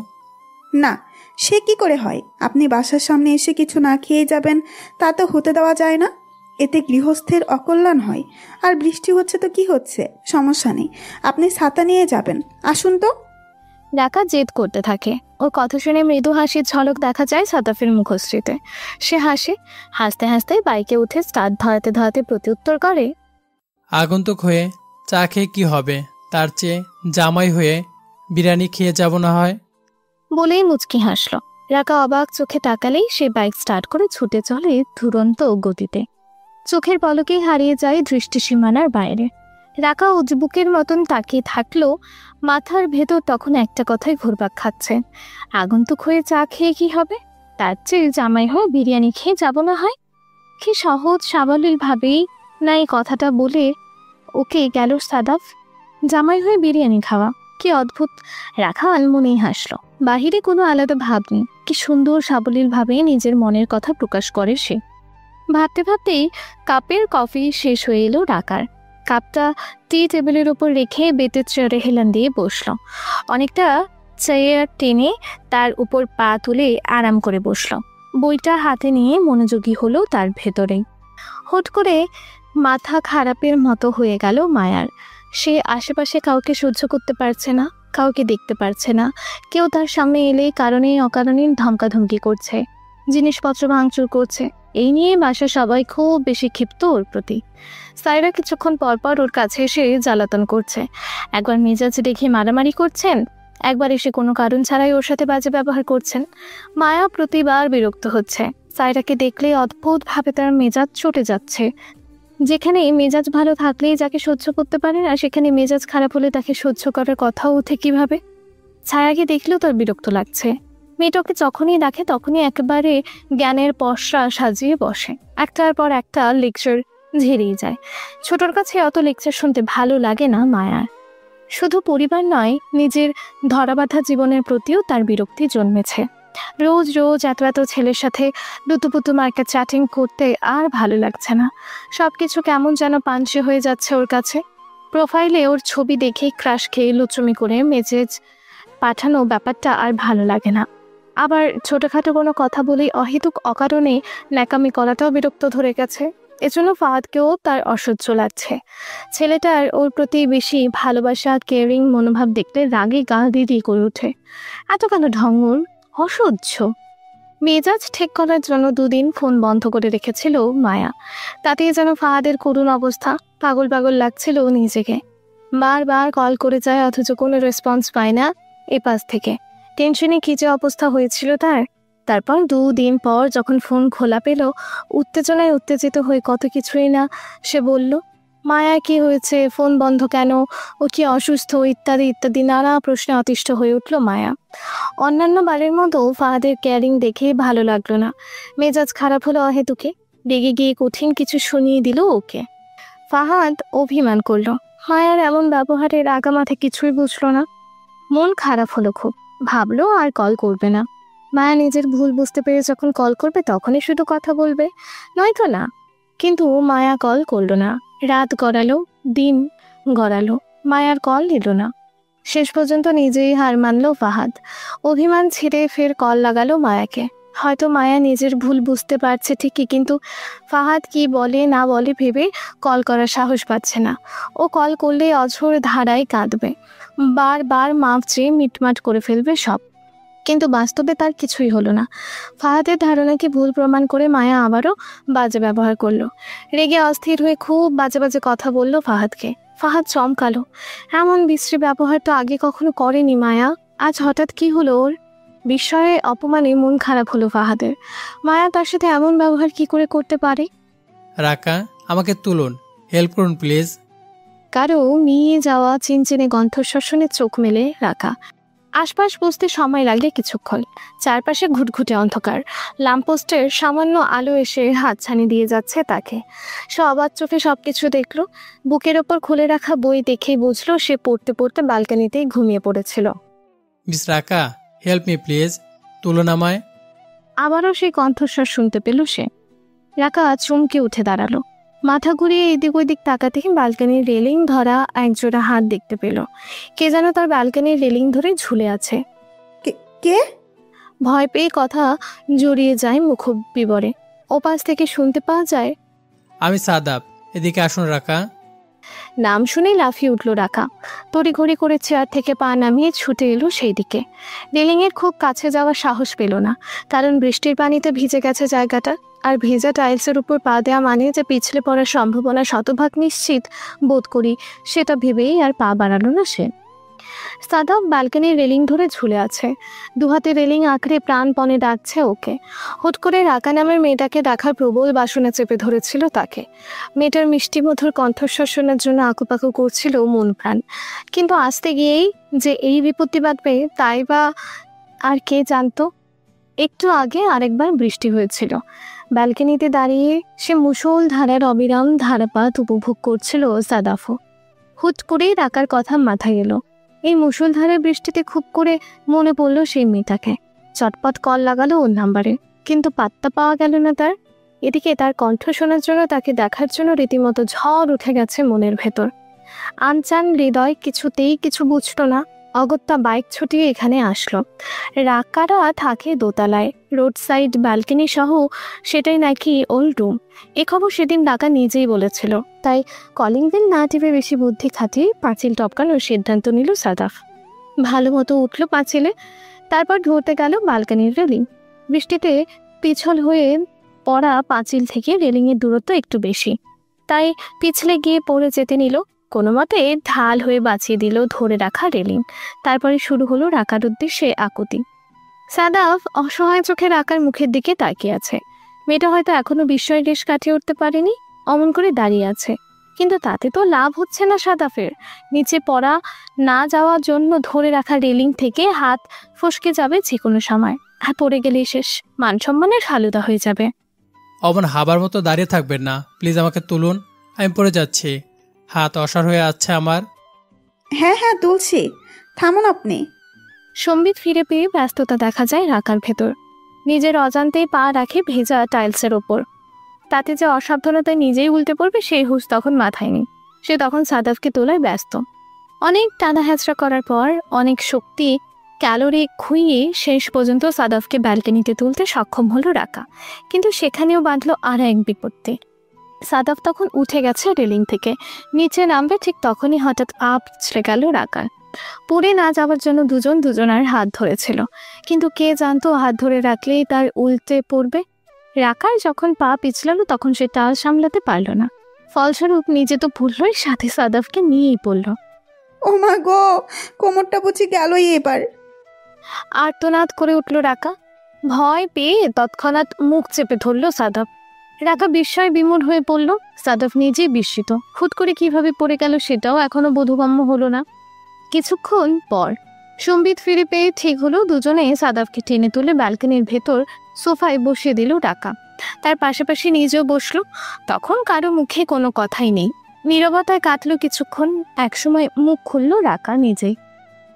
না, সে কি করে হয়? আপনি বাসার সামনে এসে কিছু না খেয়ে যাবেন, তা তো হতে দেওয়া যায় না। এতে গৃহস্থের অকল্যাণ হয়। আর বৃষ্টি হচ্ছে তো কি হচ্ছে, সমস্যা নেই, আপনি ছাতা নিয়ে যাবেন, আসুন তো। রাকা জেদ করতে থাকে। ওর কথা শুনে মৃদু হাসির ঝলক দেখা যায় সাদাফের মুখশ্রীতে। সে হাসে, হাসতে হাসতে বাইকে উঠে স্টার্ট ধরাতে ধরাতে প্রত্যুত্তর করে, আগন্তুক হয়ে চা খেয়ে কি হবে, তার চেয়ে জামাই হয়ে বিরিয়ানি খেয়ে যাব না হয়। বলেই মুচকি হাসল। রাকা অবাক চোখে তাকালেই সে বাইক স্টার্ট করে ছুটে চলে দুরন্ত গতিতে। চোখের পলকেই হারিয়ে যায় দৃষ্টিসীমানার বাইরে। রাকা উজবুকের মতন তাকিয়ে থাকলো। মাথার ভেতর তখন একটা কথাই ঘুরপাক খাচ্ছে, আগন্তুক হয়ে চা খেয়ে কি হবে, তার চেয়ে জামাই হয়ে বিরিয়ানি খেয়ে যাব না হয়। কি সহজ সাবলীল ভাবেই না এই কথাটা বলে ওকে গেল সাদাফ। জামাই হয়ে বিরিয়ানি খাওয়া, কি অদ্ভুত। রাখা আলমনেই হাসলো। বাহিরে কোনো আলাদা ভাব নেই, কি সুন্দর সাবলীল ভাবে নিজের মনের কথা প্রকাশ করে সে। ভাবতে ভাবতেই কাপের কফি শেষ হয়ে এলো রাকার। কাপটা টি টেবিলের উপর রেখে বেতের চেয়ারে হেলান দিয়ে বসলো। অনেকটা চেয়ার টেনে তার উপর পা তুলে আরাম করে বসলো। বইটা হাতে নিয়ে মনোযোগী হলো তার ভেতরেই। হুট করে মাথা খারাপের মতো হয়ে গেল মায়ার। সে আশেপাশে কাউকে সহ্য করতে পারছে না, কাউকে দেখতে পারছে না। কেউ তার সামনে এলে কারণে অকারণে ধমকাধমকি করছে, জিনিসপত্র ভাঙচুর করছে। এই নিয়ে বাসা সবাই খুব বেশি ক্ষিপ্ত ওর প্রতি। সাইরা কিছুক্ষণ পরপর ওর কাছে এসে জ্বালাতন করছে। একবার মেজাজ দেখে মারামারি করছেন, একবার এসে কোনো কারণ ছাড়াই ওর সাথে বাজে ব্যবহার করছেন। মায়া প্রতিবার বিরক্ত হচ্ছে। সাইরাকে দেখলে অদ্ভুতভাবে তার মেজাজ চটে যাচ্ছে। যেখানে মেজাজ ভালো থাকলেই যাকে সহ্য করতে পারে না, সেখানে মেজাজ খারাপ হলে তাকে সহ্য করার কথাও ওঠে কিভাবে। ছায়াকে দেখলেও তার বিরক্ত লাগছে। মেয়েটাকে যখনই দেখে তখনই একেবারে জ্ঞানের পসরা সাজিয়ে বসে, একটার পর একটা লেকচার ঝেড়েই যায়। ছোটর কাছে অত লেকচার শুনতে ভালো লাগে না মায়ার। শুধু পরিবার নয়, নিজের ধরাবাঁধা জীবনের প্রতিও তার বিরক্তি জন্মেছে। রোজ রোজ এত এত ছেলের সাথে লুতুপুতু মার্কা চ্যাটিং করতে আর ভালো লাগছে না। সব কিছু কেমন যেন পাঞ্চে হয়ে যাচ্ছে ওর কাছে। প্রোফাইলে ওর ছবি দেখেই ক্রাশ খেয়ে লুচুমি করে মেসেজ পাঠানো ব্যাপারটা আর ভালো লাগে না। আবার ছোটোখাটো কোনো কথা বলেই অহেতুক অকারণে ন্যাকামি করাটাও বিরক্ত ধরে গেছে। এজন্য ফাহাদকেও তার অসহ্য লাগছে। ছেলেটার ওর প্রতি বেশি ভালোবাসা, কেয়ারিং মনোভাব দেখলে রাগে গা দিদি করে ওঠে। এত কেন ঢঙ্গর, অসহ্য। মেজাজ ঠিক করার জন্য 2 দিন ফোন বন্ধ করে রেখেছিল মায়া। তাতেই যেন ফাহাদের করুণ অবস্থা, পাগল পাগল লাগছিল নিজেকে। বারবার কল করে যায় অথচ কোনো রেসপন্স পায় না এপাশ থেকে। টেনশনে কি যে অবস্থা হয়েছিল তার। তারপর 2 দিন পর যখন ফোন খোলা পেল, উত্তেজনায় উত্তেজিত হয়ে কত কিছুই না সে বলল। মায়া কি হয়েছে, ফোন বন্ধ কেন, ও কি অসুস্থ, ইত্যাদি ইত্যাদি নানা প্রশ্নে অতিষ্ঠ হয়ে উঠল মায়া। অন্যান্য বারের মতো ফাহাদের কেয়ারিং দেখে ভালো লাগলো না। মেজাজ খারাপ হলো অহেতুকে। রেগে গিয়ে কঠিন কিছু শুনিয়ে দিল ওকে। ফাহাদ অভিমান করলো। মায়ার এমন ব্যবহারের আগামাথা কিছুই বুঝলো না। মন খারাপ হলো খুব। ভাবলো আর কল করবে না। মায়া নিজের ভুল বুঝতে পেরে যখন কল করবে তখনই শুধু কথা বলবে, নয়তো না। কিন্তু মায়া কল করলো না। রাত গড়ালো, দিন গড়ালো, মায়ার কল এলো না। শেষ পর্যন্ত নিজেই হার মানলো ফাহাদ। অভিমান ছেড়ে ফের কল লাগালো মায়াকে। হয়তো মায়া নিজের ভুল বুঝতে পারছে ঠিকই, কিন্তু ফাহাদ কি বলে না বলে ভেবে কল করার সাহস পাচ্ছে না। ও কল করলে অঝোর ধারায় কাঁদবে, বারবার মাপ চেয়ে মিটমাট করে ফেলবে সব। কিন্তু বাস্তবে তার কিছুই হলো না। ফাহাদের ধারণাকে ভুল প্রমাণ করে মায়া আবারও বাজে ব্যবহার করলো। রেগে অস্থির হয়ে খুব বাজে বাজে কথা বলল ফাহাদকে। ফাহাদ চমকালো। এমন বিশ্রী ব্যবহার তো আগে কখনো করেনি মায়া। আজ হঠাৎ কি হলো ওর? বিস্ময়ে অপমানে মন খারাপ হলো ফাহাদের। মায়া তার সাথে এমন ব্যবহার কি করে করতে পারে? রাকা, আমাকে তুলুন, হেল্প করুন প্লিজ। কারো মিয়ে যাওয়া চিনচিনে কণ্ঠস্বর শুনে চোখ মেলে রাকা। আশপাশ বুঝতে সময় লাগলে কিছুক্ষণ। চারপাশে ঘুটঘুটে অন্ধকার। ল্যাম্পপোস্টের সামান্য আলো এসে হাতছানি দিয়ে যাচ্ছে তাকে। সে অবাক চোখে সবকিছু দেখলো। বুকের ওপর খুলে রাখা বই দেখেই বুঝলো সে পড়তে পড়তে ব্যালকনিতেই ঘুমিয়ে পড়েছিল। মিস রাকা, হেল্প মি প্লিজ, তুলুন আমায়। আবারও সেই কণ্ঠস্বর শুনতে পেল সে। রাকা চমকে উঠে দাঁড়ালো। মাথা ঘুরিয়ে এদিক ওইদিক তাকাতে ব্যালকনির রেলিং ধরা একজোড়া হাত দেখতে পেল। কে যেন তার ব্যালকনির রেলিং ধরে ঝুলে আছে। কে? ভয় পেয়ে কথা জড়িয়ে যায় মুখ বিবরে। ওপাশ থেকে শুনতে পাওয়া যায়, আমি সাদাব, এদিকে আসুন রাকা। নাম শুনেই লাফিয়ে উঠল রাকা। তড়িঘড়ি করে চেয়ার থেকে পা নামিয়ে ছুটে এলো সেই দিকে। রেলিংয়ের খুব কাছে যাওয়ার সাহস পেল না, কারণ বৃষ্টির পানিতে ভিজে গেছে জায়গাটা। আর ভেজা টাইলসের উপর পা দেওয়া মানে যে পিছলে পড়ার সম্ভাবনা শতভাগ নিশ্চিত বোধ করি, সেটা ভেবেই আর পা বাড়ালো না সে। সাদাব ব্যালকনির রেলিং ধরে ঝুলে আছে। দুহাতে রেলিং আঁকড়ে প্রাণপণে ডাকছে ওকে। হুট করে রাকা নামের মেয়েটাকে দেখার প্রবল বাসনা চেপে ধরেছিল তাকে। মেয়েটার মিষ্টি মধুর কণ্ঠস্বর শোনার জন্য আকুপাকু করছিল মন প্রাণ। কিন্তু আসতে গিয়েই যে এই বিপত্তি বাঁধবে তাই বা আর কে জানতো। একটু আগে আরেকবার বৃষ্টি হয়েছিল। ব্যালকনিতে দাঁড়িয়ে সে মুষলধারার অবিরাম ধারাপাত উপভোগ করছিল সাদাফও। হুট করেই রাকার কথা মাথায় এলো। এই মুষলধারার বৃষ্টিতে খুব করে মনে পড়ল সেই মেয়েটাকে। চটপট কল লাগালো ওর নাম্বারে, কিন্তু পাত্তা পাওয়া গেল না তার। এদিকে তার কণ্ঠ শোনার জন্য, তাকে দেখার জন্য রীতিমতো ঝড় উঠে গেছে মনের ভেতর। আনচান হৃদয় কিছুতেই কিছু বুঝতো না। অগত্যা বাইক ছুটিয়ে এখানে আসলো। রাকারা থাকে দোতলায়, রোড সাইড ব্যালকনি সহ, সেটাই নাকি ওর রুম। এ খবর সেদিন রাকা নিজেই বলেছিল। তাই কলিং বেল না টিপে বেশি বুদ্ধি খাটিয়ে পাঁচিল টপকানোর সিদ্ধান্ত নিল সাদাফ। ভালো মতো উঠলো পাঁচিলে, তারপর ধরতে গেল ব্যালকনির রেলিং। বৃষ্টিতে পিছল হয়ে পড়া পাঁচিল থেকে রেলিংয়ের দূরত্ব একটু বেশি, তাই পিছলে গিয়ে পড়ে যেতে নিল। কোনো মতে ঢাল হয়ে বাঁচিয়ে দিল ধরে রাখা রেলিং। তারপরে শুরু হলো রাকার উদ্দেশ্যে আকুতি। সাদাফ অসহায় চোখে রাকার মুখের দিকে তাকিয়ে আছে। মেয়েটা হয়তো এখনো বিস্ময়ের রেশ কাটিয়ে উঠতে পারেনি, অমন করে দাঁড়িয়ে আছে। কিন্তু তাতে তো লাভ হচ্ছে না সাদাফের। নিচে পড়া না যাওয়ার জন্য ধরে রাখা রেলিং থেকে হাত ফসকে যাবে যে কোনো সময়, আর পড়ে গেলেই শেষ, মান সম্মানের ফালুদা হয়ে যাবে। অমন হাবার মতো দাঁড়িয়ে থাকবেন না, প্লিজ আমাকে তুলুন, আমি পড়ে যাচ্ছি, হাত অসাড় হয়ে আছে আমার। হ্যাঁ হ্যাঁ তুলছি, থামুন আপনি। সম্বিত ফিরে পেয়ে ব্যস্ততা দেখা যায় রাকার ভেতর। নিজের অজান্তেই পা রাখে ভেজা টাইলসের ওপর। তাতে যে অসাবধানতায় নিজেই উল্টে পড়বে সেই হুঁশ তখন মাথায় নেই। সে তখন সাদাফকে তোলায় ব্যস্ত। অনেক টানা হ্যাচড়া করার পর, অনেক শক্তি ক্যালোরি খুইয়ে শেষ পর্যন্ত সাদাফকে ব্যালকনিতে তুলতে সক্ষম হলো রাকা। কিন্তু সেখানেও বাঁধলো আর এক বিপত্তি। সাদাফ তখন উঠে গেছে রেলিং থেকে, নিচে নামবে ঠিক তখনই হঠাৎ আছড়ে গেল রাকার। পড়ে না যাওয়ার জন্য দুজন দুজনার হাত ধরেছিল, কিন্তু কে জানতো হাত ধরে রাখলেই তার উল্টে পড়বে। রাকার যখন পা পিছলালো তখন সে টাল সামলাতে পারল না। ফলস্বরূপ নিজে তো ভুললই, সাথে সাদাফকে নিয়েই পড়ল। ও মা গো, কোমরটা বুঝি গেলই এবার। আর্তনাদ করে উঠল রাকা। ভয় পেয়ে তৎক্ষণাৎ মুখ চেপে ধরল সাদাফ। রাকা বিস্ময় বিমূঢ় হয়ে পড়ল। সাদাফ নিজেই বিস্মিত, হুট করে কিভাবে পড়ে গেল সেটাও এখনো বোধগম্য হলো না। কিছুক্ষণ পর সম্বিত ফিরে পেয়ে ঠিক হলো। দুজনে সাদাফকে টেনে তুলে ব্যালকনির ভেতর সোফায় বসিয়ে দিল রাকা। তার পাশাপাশি নিজেও বসলো। তখন কারো মুখে কোনো কথাই নেই, নীরবতায় কাটলো কিছুক্ষণ। একসময় মুখ খুলল রাকা নিজেই।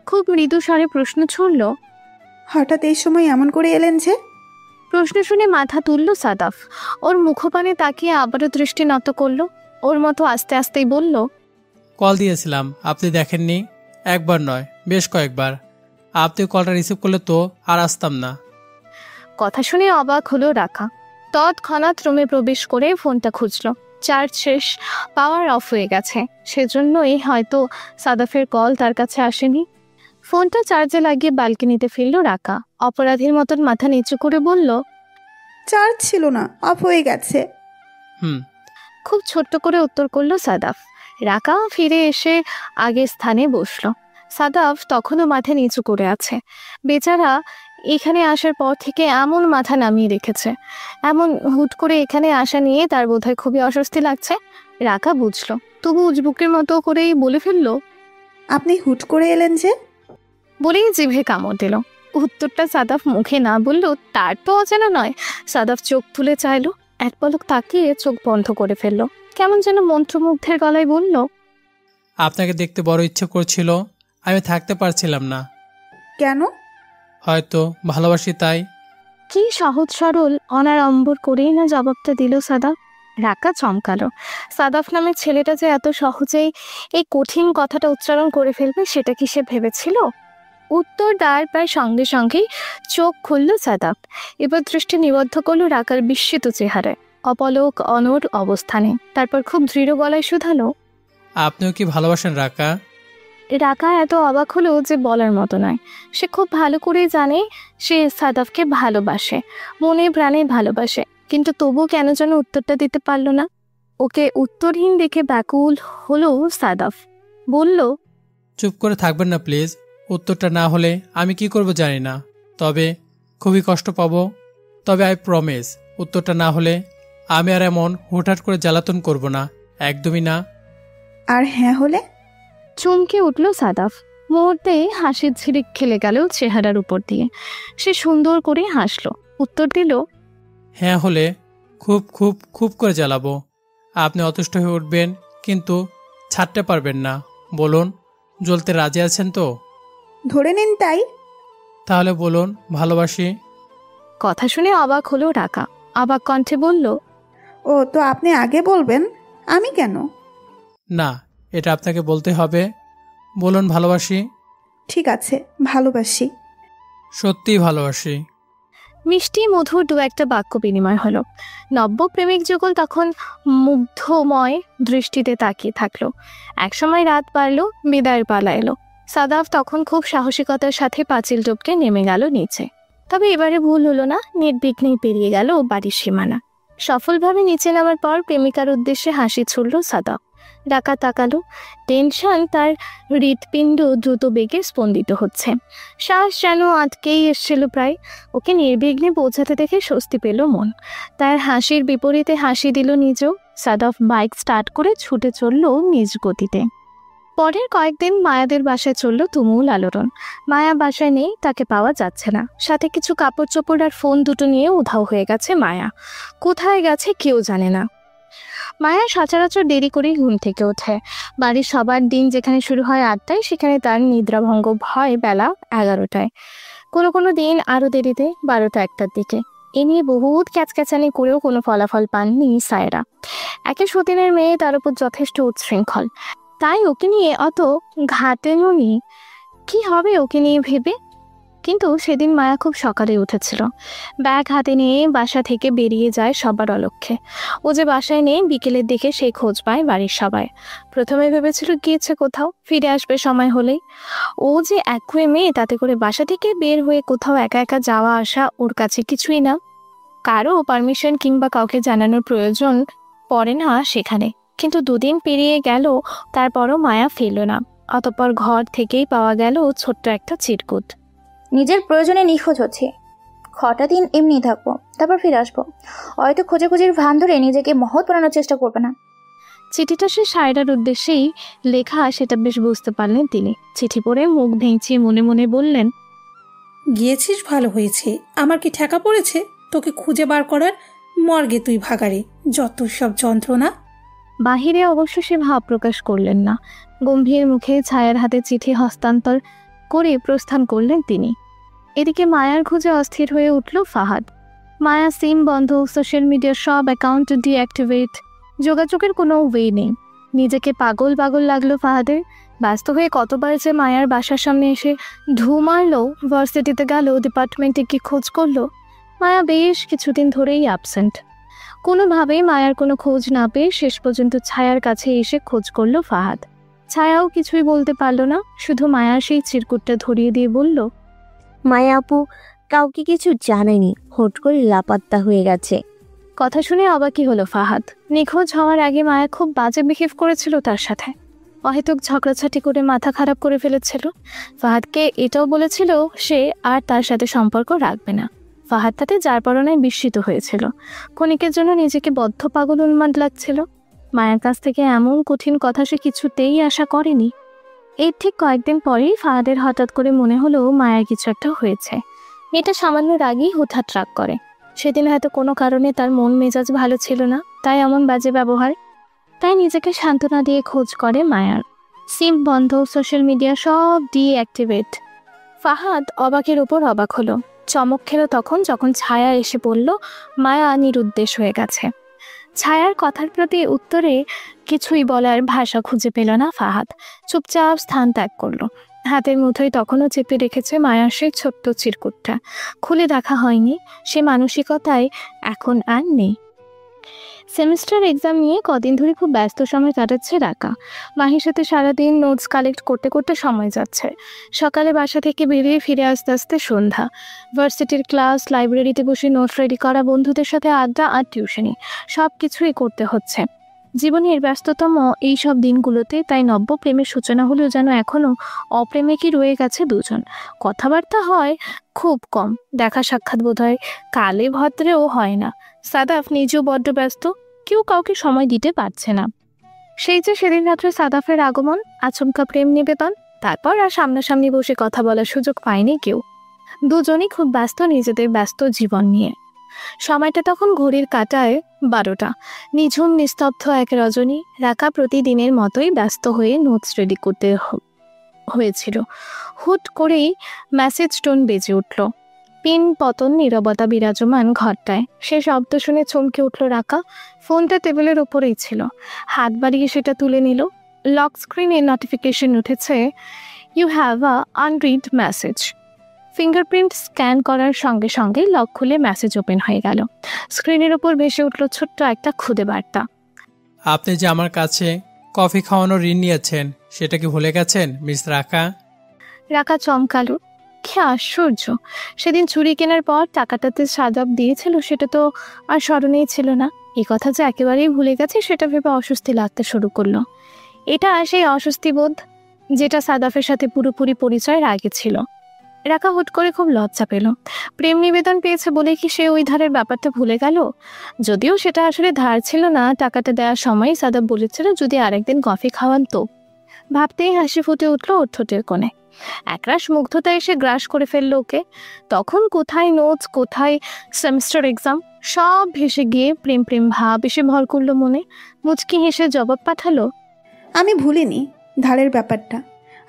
খুব মৃদু স্বরে প্রশ্ন ছুড়ল, হঠাৎ এই সময় এমন করে এলেন যে? প্রশ্ন শুনে মাথা তুলল সাদাফ। ওর মুখপানে তাকিয়ে আবারও দৃষ্টি নত করলো। ওর মতো আস্তে আস্তেই বলল, কল দিয়েছিলাম, আপনি দেখেননি? একবার নয়, বেশ কয়েকবার। আপনি কলটা রিসিভ করলে তো আর আসতাম না। কথা শুনে অবাক হলো রাকা। তৎক্ষণাৎ রুমে প্রবেশ করে ফোনটা খুঁজল। চার্জ শেষ, পাওয়ার অফ হয়ে গেছে। সেজন্যই হয়তো সাদাফের কল তার কাছে আসেনি। ফোনটা চার্জে লাগিয়ে ব্যালকনিতে ফিরল রাকা। অপরাধীর মতন মাথা নিচু করে বলল, চার্জ ছিল না, অফ হয়ে গেছে। খুব ছোট্ট করে উত্তর করল সাদাফ। রাকা ফিরে এসে আগের স্থানে বসলো। সাদাফ তখনও মাথা নিচু করে আছে। বেচারা এখানে আসার পর থেকে এমন মাথা নামিয়ে রেখেছে, এমন হুট করে এখানে আসা নিয়ে তার বোধহয় খুবই অস্বস্তি লাগছে। রাকা বুঝলো, তবু উজবুকের মতো করেই বলে ফেললো, আপনি হুট করে এলেন যে? বলেই জিভে কামড় দিল। উত্তরটা সাদাফ মুখে না বললেও তার তো অচেনা নয়। সাদাফ চোখ তুলে চাইলো, এক পলক তাকিয়ে চোখ বন্ধ করে ফেললো। কেমন যেন মন্ত্রমুগ্ধের গলায় বলল, আপনাকে দেখতে বড় ইচ্ছে করছিল, আমি থাকতে পারছিলাম না। কেন? হয়তো ভালোবাসি তাই। কি সহজ সরল অনাড়ম্বর করেই না জবাবটা দিল সাদাফ। রাকা চমকালো। সাদাফ নামের ছেলেটা যে এত সহজেই এই কঠিন কথাটা উচ্চারণ করে ফেলবে সেটা কি সে ভেবেছিল? উত্তর দেওয়ার প্রায় সঙ্গে সঙ্গেই চোখ খুলল সাদাফ। এবার দৃষ্টি নিবদ্ধ করল রাকার বিস্মিত চেহারায়, অপলক অনড় অবস্থানে। তারপর খুব দৃঢ় গলায় শুধালো, আপনিও কি ভালোবাসেন রাকা? রাকা এত অবাক হলো যে বলার মতো নয়। সে খুব ভালো করে জানে সে সাদাফকে ভালোবাসে, মনে প্রাণে ভালোবাসে, কিন্তু তবু কেন যেন উত্তরটা দিতে পারল না। ওকে উত্তরহীন দেখে ব্যাকুল হলো সাদাফ। বলল, চুপ করে থাকবেন না প্লিজ। উত্তরটা না হলে আমি কি করব জানি না, তবে খুবই কষ্ট পাবো। তবে আই প্রমিস, উত্তরটা না হলে আমি আর এমন হুটহাট করে জ্বালাতন করব না, একদমই না। আর হ্যাঁ হলে? চমকে উঠল সাদাফ। মুহূর্তে হাসির ঝিলিক খেলে গেল চেহারার উপর দিয়ে। সে সুন্দর করে হাসলো, উত্তর দিল, হ্যাঁ হলে খুব খুব খুব করে জ্বালাবো। আপনি অতুষ্ট হয়ে উঠবেন, কিন্তু ছাড়তে পারবেন না। বলুন, জ্বলতে রাজি আছেন তো? ধরে নিন তাই। তাহলে বলুন, ভালোবাসি। কথা শুনে অবাক হলো রাকা। অবাক কণ্ঠে বলল, ও তো আপনি আগে বলবেন, আমি কেন? না, এটা আপনাকে বলতে হবে। বলুন, ভালোবাসি। ঠিক আছে, ভালোবাসি। সত্যিই ভালোবাসি। মিষ্টি মধুর দু একটা বাক্য বিনিময় হলো। নব্য প্রেমিক যুগল তখন মুগ্ধময় দৃষ্টিতে তাকিয়ে থাকলো। একসময় রাত বাড়ল, বিদায়ের পালা এলো। সাদাফ তখন খুব সাহসিকতার সাথে পাঁচিল টপকে নেমে গেল নিচে। তবে এবারে ভুল হলো না, নির্বিঘ্নেই পেরিয়ে গেল বাড়ির সীমানা। সফলভাবে নিচে নামার পর প্রেমিকার উদ্দেশ্যে হাসি ছুড়ল সাদাফ। রাকা তাকালো। টেনশন তার হৃৎপিণ্ড দ্রুত বেগে স্পন্দিত হচ্ছে। শ্বাস যেন আটকেই এসছিল প্রায়। ওকে নির্বিঘ্নে পৌঁছাতে দেখে স্বস্তি পেল মন। তার হাসির বিপরীতে হাসি দিল নিজেও। সাদাফ বাইক স্টার্ট করে ছুটে চলল নিজ গতিতে। পরের কয়েকদিন মায়াদের বাসায় চলল তুমুল আলোড়ন। মায়া বাসায় নেই, তাকে পাওয়া যাচ্ছে না। সাথে কিছু কাপড় চোপড় আর ফোন দুটো নিয়ে উধাও হয়ে গেছে মায়া। কোথায় গেছে কেউ জানে না। মায়া সচরাচর দেরি করেই ঘুম থেকে ওঠে। বাড়ির সবার দিন যেখানে শুরু হয় 8টায়, সেখানে তার নিদ্রাভঙ্গ হয় বেলা 11টায়। কোনো দিন আরও দেরিতে 12টা-1টার দিকে। এ নিয়ে বহুত ক্যাচক্যাচানি করেও কোনো ফলাফল পাননি সায়রা। একে সতীনের মেয়ে, তার উপর যথেষ্ট উচ্ছৃঙ্খল, তাই ওকে নিয়ে অত ঘাটেনি। কি হবে ওকে নিয়ে ভেবে? কিন্তু সেদিন মায়া খুব সকালে উঠেছিল। ব্যাগ হাতে নিয়ে বাসা থেকে বেরিয়ে যায় সবার অলক্ষ্যে। ও যে বাসায় নেই, বিকেলের দিকে সেই খোঁজ পায় বাড়ির সবাই। প্রথমে ভেবেছিল গিয়েছে কোথাও, ফিরে আসবে সময় হলেই। ও যে একগুঁয়ে মেয়ে, তাতে করে বাসা থেকে বের হয়ে কোথাও একা একা যাওয়া আসা ওর কাছে কিছুই না। কারো পারমিশন কিংবা কাউকে জানানোর প্রয়োজন পড়ে না সেখানে। কিন্তু 2 দিন পেরিয়ে গেল, তারপরও মায়া ফেলল না। অতঃপর ঘর থেকেই পাওয়া গেল ছোট্ট একটা চিরকুট। নিজের প্রয়োজনে নিখোঁজ হচ্ছে, কটা দিন এমনি থাকবো, তারপর ফিরে আসবো। হয়তো খোঁজাখুঁজির ভান ধরে নিজেকে মহৎ বানানোর চেষ্টা করবে না। চিঠিটা সে সায়রার উদ্দেশ্যেই লেখা, সেটা বেশ বুঝতে পারলেন তিনি। চিঠি পড়ে মুখ ভেঙচিয়ে মনে মনে বললেন, গিয়েছিস ভালো হয়েছে। আমার কি ঠেকা পড়েছে তোকে খুঁজে বার করার? মর্গে তুই ভাগারে, যত সব যন্ত্রণা। বাহিরে অবশ্য সে ভাব প্রকাশ করলেন না। গম্ভীর মুখে ছায়ার হাতে চিঠি হস্তান্তর করে প্রস্থান করলেন তিনি। এদিকে মায়ার খুঁজে অস্থির হয়ে উঠল ফাহাদ। মায়া সিম বন্ধ, সোশ্যাল মিডিয়ার সব অ্যাকাউন্ট ডিঅ্যাক্টিভেট, যোগাযোগের কোনো ওয়ে নেই। নিজেকে পাগল পাগল লাগলো ফাহাদের। ব্যস্ত হয়ে কতবার যে মায়ার বাসার সামনে এসে ঢু মারলো, ভার্সিটিতে গেল, ডিপার্টমেন্টে কি খোঁজ করলো। মায়া বেশ কিছুদিন ধরেই অ্যাবসেন্ট। কোনোভাবেই মায়ার কোনো খোঁজ না পেয়ে শেষ পর্যন্ত ছায়ার কাছে এসে খোঁজ করলো ফাহাদ। ছায়াও কিছুই বলতে পারল না, শুধু মায়ার সেই চিরকুটটা ধরিয়ে দিয়ে বলল, মায়া আপু কাউকে কিছু জানায়নি, হুট করে লাপাত্তা হয়ে গেছে। কথা শুনে অবাকই হলো ফাহাদ। নিখোঁজ হওয়ার আগে মায়া খুব বাজে বিহেভ করেছিল তার সাথে। অহেতুক ঝগড়াঝাটি করে মাথা খারাপ করে ফেলেছিল। ফাহাদকে এটাও বলেছিল সে আর তার সাথে সম্পর্ক রাখবে না। ফাহাদ তাতে যার পরনায় বিস্মিত হয়েছিল। ক্ষণিকের জন্য নিজেকে বদ্ধ পাগল উন্মাদ লাগছিল। মায়ের কাছ থেকে এমন কঠিন কথা সে কিছুতেই আশা করেনি। এর ঠিক কয়েকদিন পরেই ফাহাদের হঠাৎ করে মনে হলো মায়ের কিছু একটা হয়েছে। মেয়েটা সামান্য রাগই হঠাৎ রাগ করে। সেদিন হয়তো কোনো কারণে তার মন মেজাজ ভালো ছিল না, তাই এমন বাজে ব্যবহার। তাই নিজেকে সান্ত্বনা দিয়ে খোঁজ করে মায়ার। সিম বন্ধ, সোশ্যাল মিডিয়া সব ডিঅ্যাক্টিভেট। ফাহাদ অবাকের উপর অবাক হলো। চমক খেল তখন যখন ছায়া এসে বলল মায়া নিরুদ্দেশ হয়ে গেছে। ছায়ার কথার প্রতি উত্তরে কিছুই বলার ভাষা খুঁজে পেল না ফাহাদ। চুপচাপ স্থান ত্যাগ করলো। হাতের মুঠোয় তখনও চেপে রেখেছে মায়ার সেই ছোট্ট চিরকুটটা। খুলে দেখা হয়নি। সে মানসিকতায় এখন আর নেই। সেমিস্টার এক্সাম নিয়ে কদিন ধরে খুব ব্যস্ত সময় কাটাচ্ছে রাকা। মাহির সাথে সারাদিন নোটস কালেক্ট করতে করতে সময় যাচ্ছে। সকালে বাসা থেকে বেরিয়ে ফিরে আস্তে আস্তে সন্ধ্যা। ভার্সিটির ক্লাস, লাইব্রেরিতে বসে নোট রেডি করা, বন্ধুদের সাথে আড্ডা আর টিউশনি, সব কিছুই করতে হচ্ছে। জীবনের ব্যস্ততম এই সব দিনগুলোতে তাই নব্য প্রেমের সূচনা হলেও যেন এখনও অপ্রেমিকই রয়ে গেছে দুজন। কথাবার্তা হয় খুব কম, দেখা সাক্ষাৎ বোধ হয় কালে ভদ্রেও হয় না। সাদাফ নিজেও বড্ড ব্যস্ত, কেউ কাউকে সময় দিতে পারছে না। সেই যে সেদিন রাত্রে সাদাফের আগমন, আচমকা প্রেম নিবেদন, তারপর আর সামনাসামনি বসে কথা বলার সুযোগ পায়নি কেউ। দুজনই খুব ব্যস্ত নিজেদের ব্যস্ত জীবন নিয়ে। সময়টা তখন ঘড়ির কাঁটায় 12টা। নিঝুম নিস্তব্ধ এক রজনী। রাকা প্রতিদিনের মতোই ব্যস্ত হয়ে নোটস রেডি করতে হয়েছিল। হুট করেই মেসেজ টোন বেজে উঠল। পিন পতন নীরবতা বিরাজমান ঘরটায়। সে শব্দ শুনে চমকে উঠল রাকা। ফোনটা টেবিলের ওপরেই ছিল। হাত বাড়িয়ে সেটা তুলে নিল। লক স্ক্রিনে নোটিফিকেশন উঠেছে, you have a unread message. Fingerprint scan করার সঙ্গে সঙ্গে লক খুলে মেসেজ ওপেন হয়ে গেল। স্ক্রিনের ওপর ভেসে উঠল ছোট্ট একটা খুদে বার্তা। আপনি যে আমার কাছে কফি খাওয়ানোর ঋণ নিয়েছেন, সেটা কি ভুলে গেছেন মিস রাকা? রাকা চমকালো। কি আশ্চর্য! সেদিন চুরি কেনার পর টাকাটাতে সাদাব দিয়েছিল, সেটা তো আর স্মরণেই ছিল না। এই কথা যে একেবারেই ভুলে গেছে সেটা ভেবে অস্বস্তি লাগতে শুরু করলো। এটা সেই অস্বস্তি বোধ যেটা সাদাফের সাথে পুরোপুরি পরিচয়ের আগে ছিল। রাকা হুট করে খুব লজ্জা পেল। প্রেম নিবেদন পেয়েছে বলে কি সে ওই ধারের ব্যাপারটা ভুলে গেল? যদিও সেটা আসলে ধার ছিল না, টাকাটা দেওয়ার সময় সাদাব বলেছিল যদি আরেকদিন কফি খাওয়ান তো। ভাবতেই হাসি ফুটে উঠল ওর ঠোঁটের কোণে। একরাশ মুগ্ধতা এসে গ্রাস করে ফেলল ওকে। তখন কোথায় নোটস, কোথায় সেমিস্টার এক্সাম, সব ভেসে গিয়ে প্রেম প্রেম ভাব এসে ভর করলো মনে। মুচকি হেসে জবাব পাঠালো, আমি ভুলিনি ধারের ব্যাপারটা,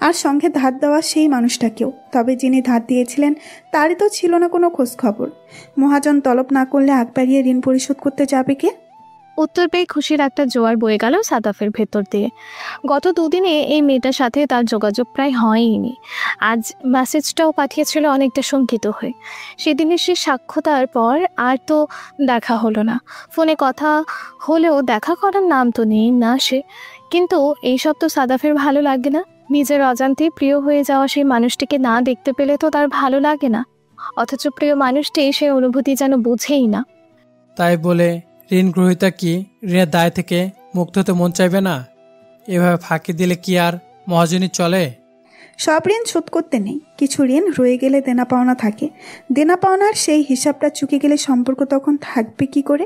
আর সঙ্গে ধার দেওয়া সেই মানুষটাকেও। তবে যিনি ধার দিয়েছিলেন তারই তো ছিল না কোনো খোঁজ খবর। মহাজন তলব না করলে আগ বাড়িয়ে ঋণ পরিশোধ করতে যাবে কে? উত্তর পেয়ে খুশির একটা জোয়ার বয়ে গেল সাদাফের ভেতর দিয়ে। গত দুদিনে এই মেয়েটার সাথে তার যোগাযোগ প্রায় হয়নি। আজ মেসেজটাও পাঠিয়েছিল অনেকটা শঙ্কিত হয়ে। সেদিনের সে সাক্ষ্যতার পর আর তো দেখা হলো না। ফোনে কথা হলেও দেখা করার নাম তো নেই না সে। কিন্তু এইসব তো সাদাফের ভালো লাগে না। নিজের অজান্তে প্রিয় হয়ে যাওয়া সেই মানুষটিকে না দেখতে পেলে তো তার ভালো লাগে না। অথচ প্রিয় মানুষটি সেই অনুভূতি যেন বুঝেই না। তাই বলে ঋণ গ্রহীতা কি ঋণের দায় থেকে মুক্ত হতে মন চাইবে না? এভাবে ফাঁকি দিলে কি আর মহাজনী চলে? সব ঋণ শোধ করতে নেই, কিছু ঋণ রয়ে গেলে দেনা পাওনা থাকে। দেনা পাওনার সেই হিসাবটা চুকে গেলে সম্পর্ক তখন থাকবে কি করে?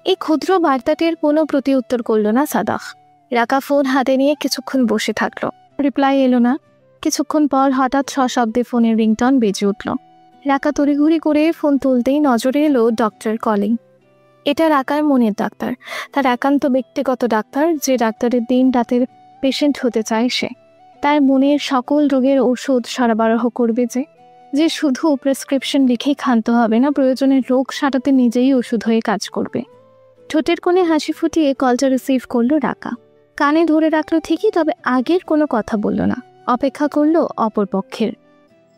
এই ক্ষুদ্র বার্তাটির কোনো প্রতি উত্তর করল না সাদাফ। রাকা ফোন হাতে নিয়ে কিছুক্ষণ বসে থাকলো। রিপ্লাই এলো না। কিছুক্ষণ পর হঠাৎ সশব্দে ফোনের রিংটন বেজে উঠল। রাকা তড়িঘড়ি করে ফোন তুলতেই নজরে এলো ডক্টর কলিং। এটা রাকার মনের ডাক্তার, তার একান্ত ব্যক্তিগত ডাক্তার, যে ডাক্তারের দিন রাতের পেশেন্ট হতে চায় সে। তার মনের সকল রোগের ওষুধ সরবরাহ করবে, যে শুধু প্রেসক্রিপশন লিখেই ক্ষান্ত হবে না, প্রয়োজনের রোগ সারাতে নিজেই ওষুধ হয়ে কাজ করবে। ঠোঁটের কোণে হাসি ফুটিয়ে কলটা রিসিভ করলো রাকা। কানে ধরে রাখলো ঠিকই, তবে আগের কোনো কথা বলল না। অপেক্ষা করলো অপর পক্ষের।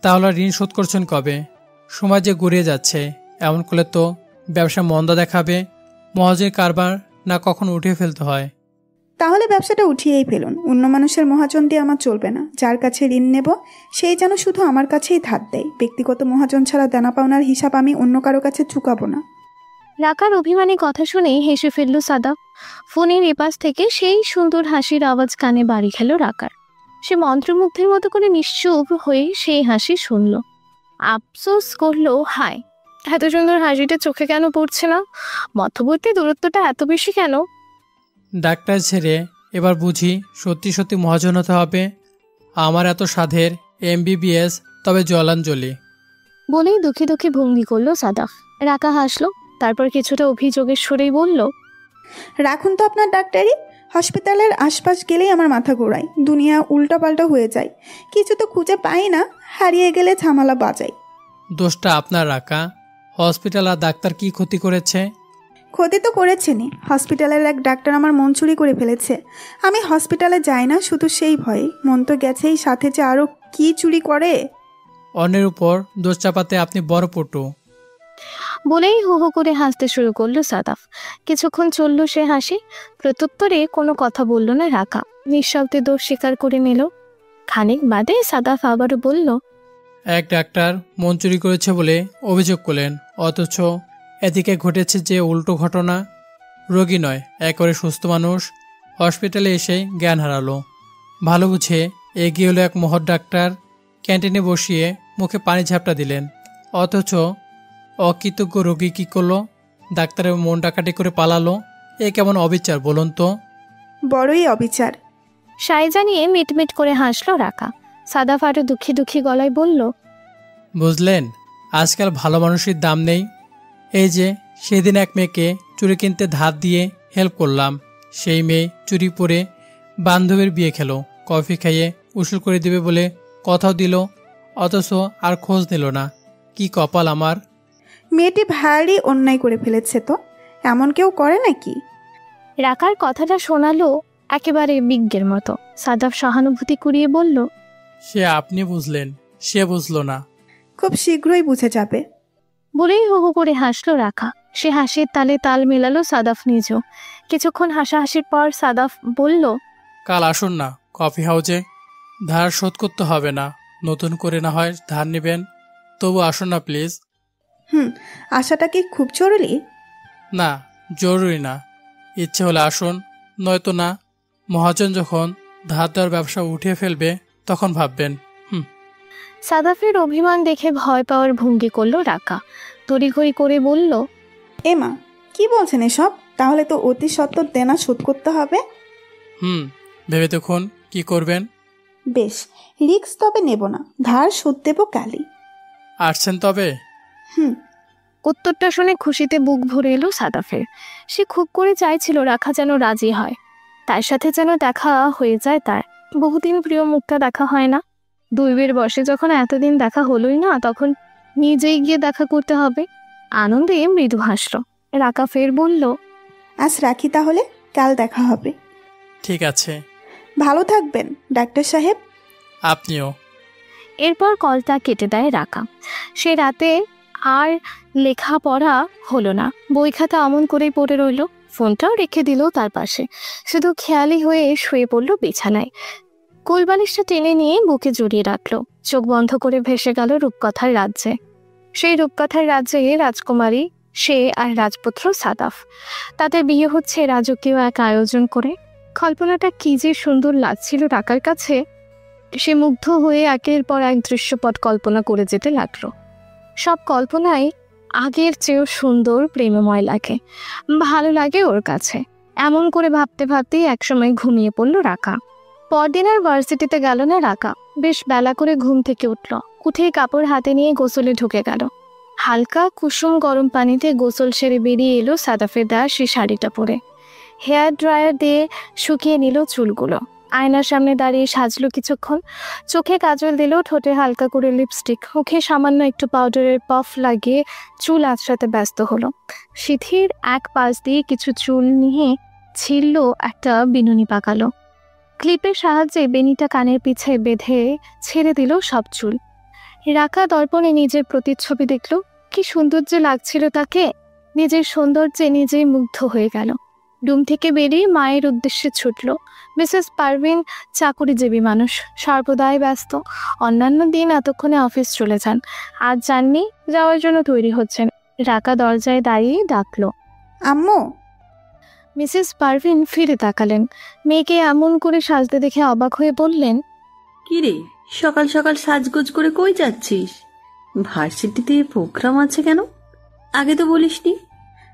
তাহলে ঋণ শোধ করছেন কবে? সময় যে গড়িয়ে যাচ্ছে, এমন করলে তো ব্যবসা মন্দা দেখাবে। মহাজের কারবার না কখন উঠিয়ে ফেলতে হয়। তাহলে ব্যবসাটা উঠিয়েই ফেলুন। অন্য মানুষের মহাজন দিয়ে আমার চলবে না। যার কাছে ঋণ নেব সেই যেন শুধু আমার কাছেই ধার দেয়। ব্যক্তিগত মহাজন ছাড়া দেনা পাওনার হিসাব আমি অন্য কারো কাছে চুকাবো না। রাকার অভিমানী কথা শুনেই হেসে ফেলল সাদাফ। ফোনের এপাশ থেকে সেই সুন্দর হাসির আওয়াজ কানে বাড়ি খেল রাকার। সে মন্ত্রমুগ্ধের মতো করে নিশ্চুপ হয়ে সেই হাসি শুনল। আফসোস করলো, হায়, এত সুন্দর হাসিটা চোখে কেন পড়ছে না? মধ্যবর্তী দূরত্বটা এত বেশি কেন? ডাক্তার ছেড়ে এবার বুঝি সত্যি সত্যি মহাজন হতে হবে। আমার এত সাধের MBBS তবে জলাঞ্জলি। বলেই দুঃখী দুঃখী ভঙ্গি করলো সাদাফ। রাকা হাসলো, তারপর কিছুটা অভিযোগের সুরেই বলল, রাখুন তো আপনার ডাক্তারি। হসপিটালের আশপাশ গেলেই আমার মাথা ঘোরায়, দুনিয়া উল্টাপাল্টা হয়ে যায়। কিছু তো খুঁজে পাই না, হারিয়ে গেলে ঝামেলা বাজাই। দোষটা আপনার রাকা। হসপিটাল আর ডাক্তার কি ক্ষতি করেছে? ক্ষতি তো করেছেনই। হসপিটালের এক ডাক্তার আমার মন চুরি করে ফেলেছে। আমি হসপিটালে যাই না শুধু সেই ভয়ে। মন তো গেছেই, সাথে যে আরও কি চুরি করে। অন্যের উপর দোষ চাপাতে আপনি বড় পটু। বলেই হো হো করে হাসতে শুরু করলো সাদাফ। কিছুক্ষণ চলল সে হাসি। প্রত্যুত্তরে কোনো কথা বলল না রাকা। নিঃশব্দে দোষ স্বীকার করে নিল। খানিক বাদে সাদাফ আবারও বলল, এক ডাক্তার মন চুরি করেছে বলে অভিযোগ করলেন, অথচ এদিকে ঘটেছে যে উল্টো ঘটনা। রোগী নয়, একেবারে সুস্থ মানুষ হসপিটালে এসে জ্ঞান হারালো। ভালো বুঝে এগিয়ে এলো এক মহৎ ডাক্তার, ক্যান্টিনে বসিয়ে মুখে পানি ঝাপটা দিলেন। অথচ অকৃতজ্ঞ রোগী কী করলো? ডাক্তারের মন ডাকাটি করে পালালো। এ কেমন অবিচার বলুন তো? বড়ই অবিচার। সাই জানিয়ে মিটমিট করে হাসলো রাকা। সাদাফ আরো দুঃখী দুঃখী গলায় বলল, বুঝলেন, আজকাল ভালো মানুষের দাম নেই। এই যে সেদিন এক মেয়েকে চুড়ি কিনতে ধার দিয়ে হেল্প করলাম, সেই মেয়ে চুরি পরে বান্ধবীর বিয়ে খেলো। কফি খাইয়ে উসুল করে দিবে বলে কথাও দিল, অথচ আর খোঁজ নিল না। কি কপাল আমার। মেয়েটি ভারী অন্যায় করে ফেলেছে তো। এমন কেউ করে নাকি? রাকার কথাটা শোনালো একেবারে বিজ্ঞের মতো। সাদাফ সহানুভূতি কুড়িয়ে বলল, সে আপনি বুঝলেন, সে বুঝলো না। খুব শীঘ্রই বুঝে যাবে। বলেই হো হো করে হাসলো রাকা। সে হাসির তালে তাল মেলালো সাদাফ নিজেও। কিছুক্ষণ হাসাহাসির পর সাদাফ বলল, কাল আসুন না কফি হাউজে। ধার শোধ করতে হবে না, নতুন করে না হয় ধার নেবেন, তবু আসুন না প্লিজ। আশাটা কি খুব জরুরি? না, জরুরি না। ইচ্ছে হলে আসুন, নয়তো না। মহাজন যখন ধার দেওয়ার ব্যবসা উঠিয়ে ফেলবে তখন ভাববেন। সাদাফের অভিমান দেখে ভয় পাওয়ার ভঙ্গি করলো রাকা। তড়িঘড়ি করে বলল, এমা কি বলছেন এসব? তাহলে তো অতি সত্বর দেনা শোধ করতে হবে। ভেবে দেখুন কি করবেন। বেশ, রিক্স তবে নেব না, ধার শোধ দেব কালই। আসছেন তবে? উত্তরটা শুনে খুশিতে বুক ভরে এলো সাদাফের। সে খুব করে চাইছিল রাখা যেন রাজি হয়, তার সাথে যেন দেখা হয়ে যায় তার। বহুদিন প্রিয় মুখটা দেখা হয় না। দৈবের বসে যখন এতদিন দেখা হলোই না, তখন নিজেই গিয়ে দেখা করতে হবে। আনন্দে মৃদু হাসল। রাকা ফের বলল, আজ রাখি তাহলে, কাল দেখা হবে। ঠিক আছে। ভালো থাকবেন ডাক্তার সাহেব। আপনিও। এরপর কলটা কেটে দেয় রাকা। সে রাতে আর লেখাপড়া হলো না, বই খাতা অমন করেই পড়ে রইল। ফোনটাও রেখে দিল তার পাশে, শুধু খেয়ালি হয়ে শুয়ে পড়ল বিছানায়। কোলবালিশটা টেনে নিয়ে বুকে জড়িয়ে রাখলো। চোখ বন্ধ করে ভেসে গেল রূপকথার রাজ্যে। সেই রূপকথার রাজ্যে রাজকুমারী সে আর রাজপুত্র সাদাফ। তাদের বিয়ে হচ্ছে রাজকীয় এক আয়োজন করে। কল্পনাটা কি যে সুন্দর লাগছিল রাকার কাছে। সে মুগ্ধ হয়ে একের পর এক দৃশ্যপট কল্পনা করে যেতে লাগলো। সব কল্পনাই আগের চেয়েও সুন্দর, প্রেমময় লাগে, ভালো লাগে ওর কাছে। এমন করে ভাবতে ভাবতেই একসময় ঘুমিয়ে পড়ল রাকা। পরদিন আর ভার্সিটিতে গেল না রাকা। বেশ বেলা করে ঘুম থেকে উঠল, উঠে কাপড় হাতে নিয়ে গোসলে ঢুকে গেল। হালকা কুসুম গরম পানিতে গোসল সেরে বেরিয়ে এলো সাদাফের দেওয়া সেই শাড়িটা পরে। হেয়ার ড্রায়ার দিয়ে শুকিয়ে নিল চুলগুলো। আয়নার সামনে দাঁড়িয়ে সাজলো কিছুক্ষণ। চোখে কাজল দিল, ঠোঁটে হালকা করে লিপস্টিক, মুখে সামান্য একটু পাউডারের পাফ লাগিয়ে চুল আঁচড়াতে ব্যস্ত হলো। সিথির এক পাশ দিয়ে কিছু চুল নিয়ে ছিঁড়ল, একটা বিনুনি পাকালো। ক্লিপের সাহায্যে বেনিটা কানের পিছে বেঁধে ছেড়ে দিল সব চুল। রাকা দর্পণে নিজের প্রতিচ্ছবি দেখল। কি সুন্দর যে লাগছিল তাকে। নিজের সৌন্দর্যে নিজেই মুগ্ধ হয়ে গেল। রুম থেকে বেরিয়ে মায়ের উদ্দেশ্যে ছুটল। মিসেস পারভিন চাকুরিজীবী মানুষ, সর্বদাই ব্যস্ত। অন্যান্য দিন এতক্ষণে অফিস চলে যান, আজ যাননি, যাওয়ার জন্য তৈরি হচ্ছেন। রাকা দরজায় দাঁড়িয়ে ডাকলো, আম্মু। মিসেস পারভিন ফিরে তাকালেন। মেয়েকে এমন করে সাজতে দেখে অবাক হয়ে বললেন, কিরে, সকাল সকাল সাজগোজ করে কই যাচ্ছিস? ভার্সিটিতে প্রোগ্রাম আছে কেন? আগে তো বলিসনি।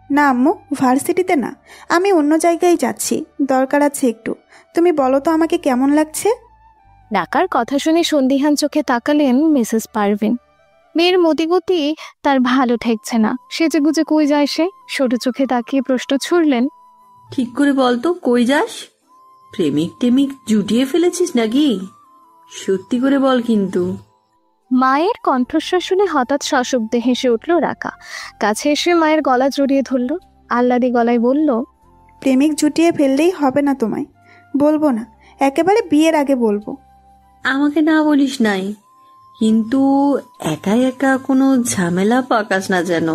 না আম্মু, ভার্সিটিতে না, আমি অন্য জায়গায় যাচ্ছি, দরকার আছে একটু। তুমি বলো তো আমাকে কেমন লাগছে? ডাকার কথা শুনে সন্দিহান চোখে তাকালেন মিসেস পারভিন। মেয়ের মতিগতি তার ভালো ঠেকছে না। সেজে গুজে কই যায় সে? সরু চোখে তাকিয়ে প্রশ্ন ছুড়লেন, ঠিক করে বলতো কই যাস? প্রেমিক টেমিক জুটিয়ে ফেলেছিস নাকি? সত্যি করে বল কিন্তু। মায়ের কণ্ঠস্বর শুনে হঠাৎ সশব্দে হেসে উঠল রাকা। কাছে এসে মায়ের গলা জড়িয়ে ধরল, আহ্লাদি গলায় বলল, প্রেমিক জুটিয়ে ফেললেই হবে না তোমায়, বলবো না, একেবারে বিয়ের আগে বলবো। আমাকে না বলিস নাই, কিন্তু একা একা কোনো ঝামেলা পাকাস না যেন।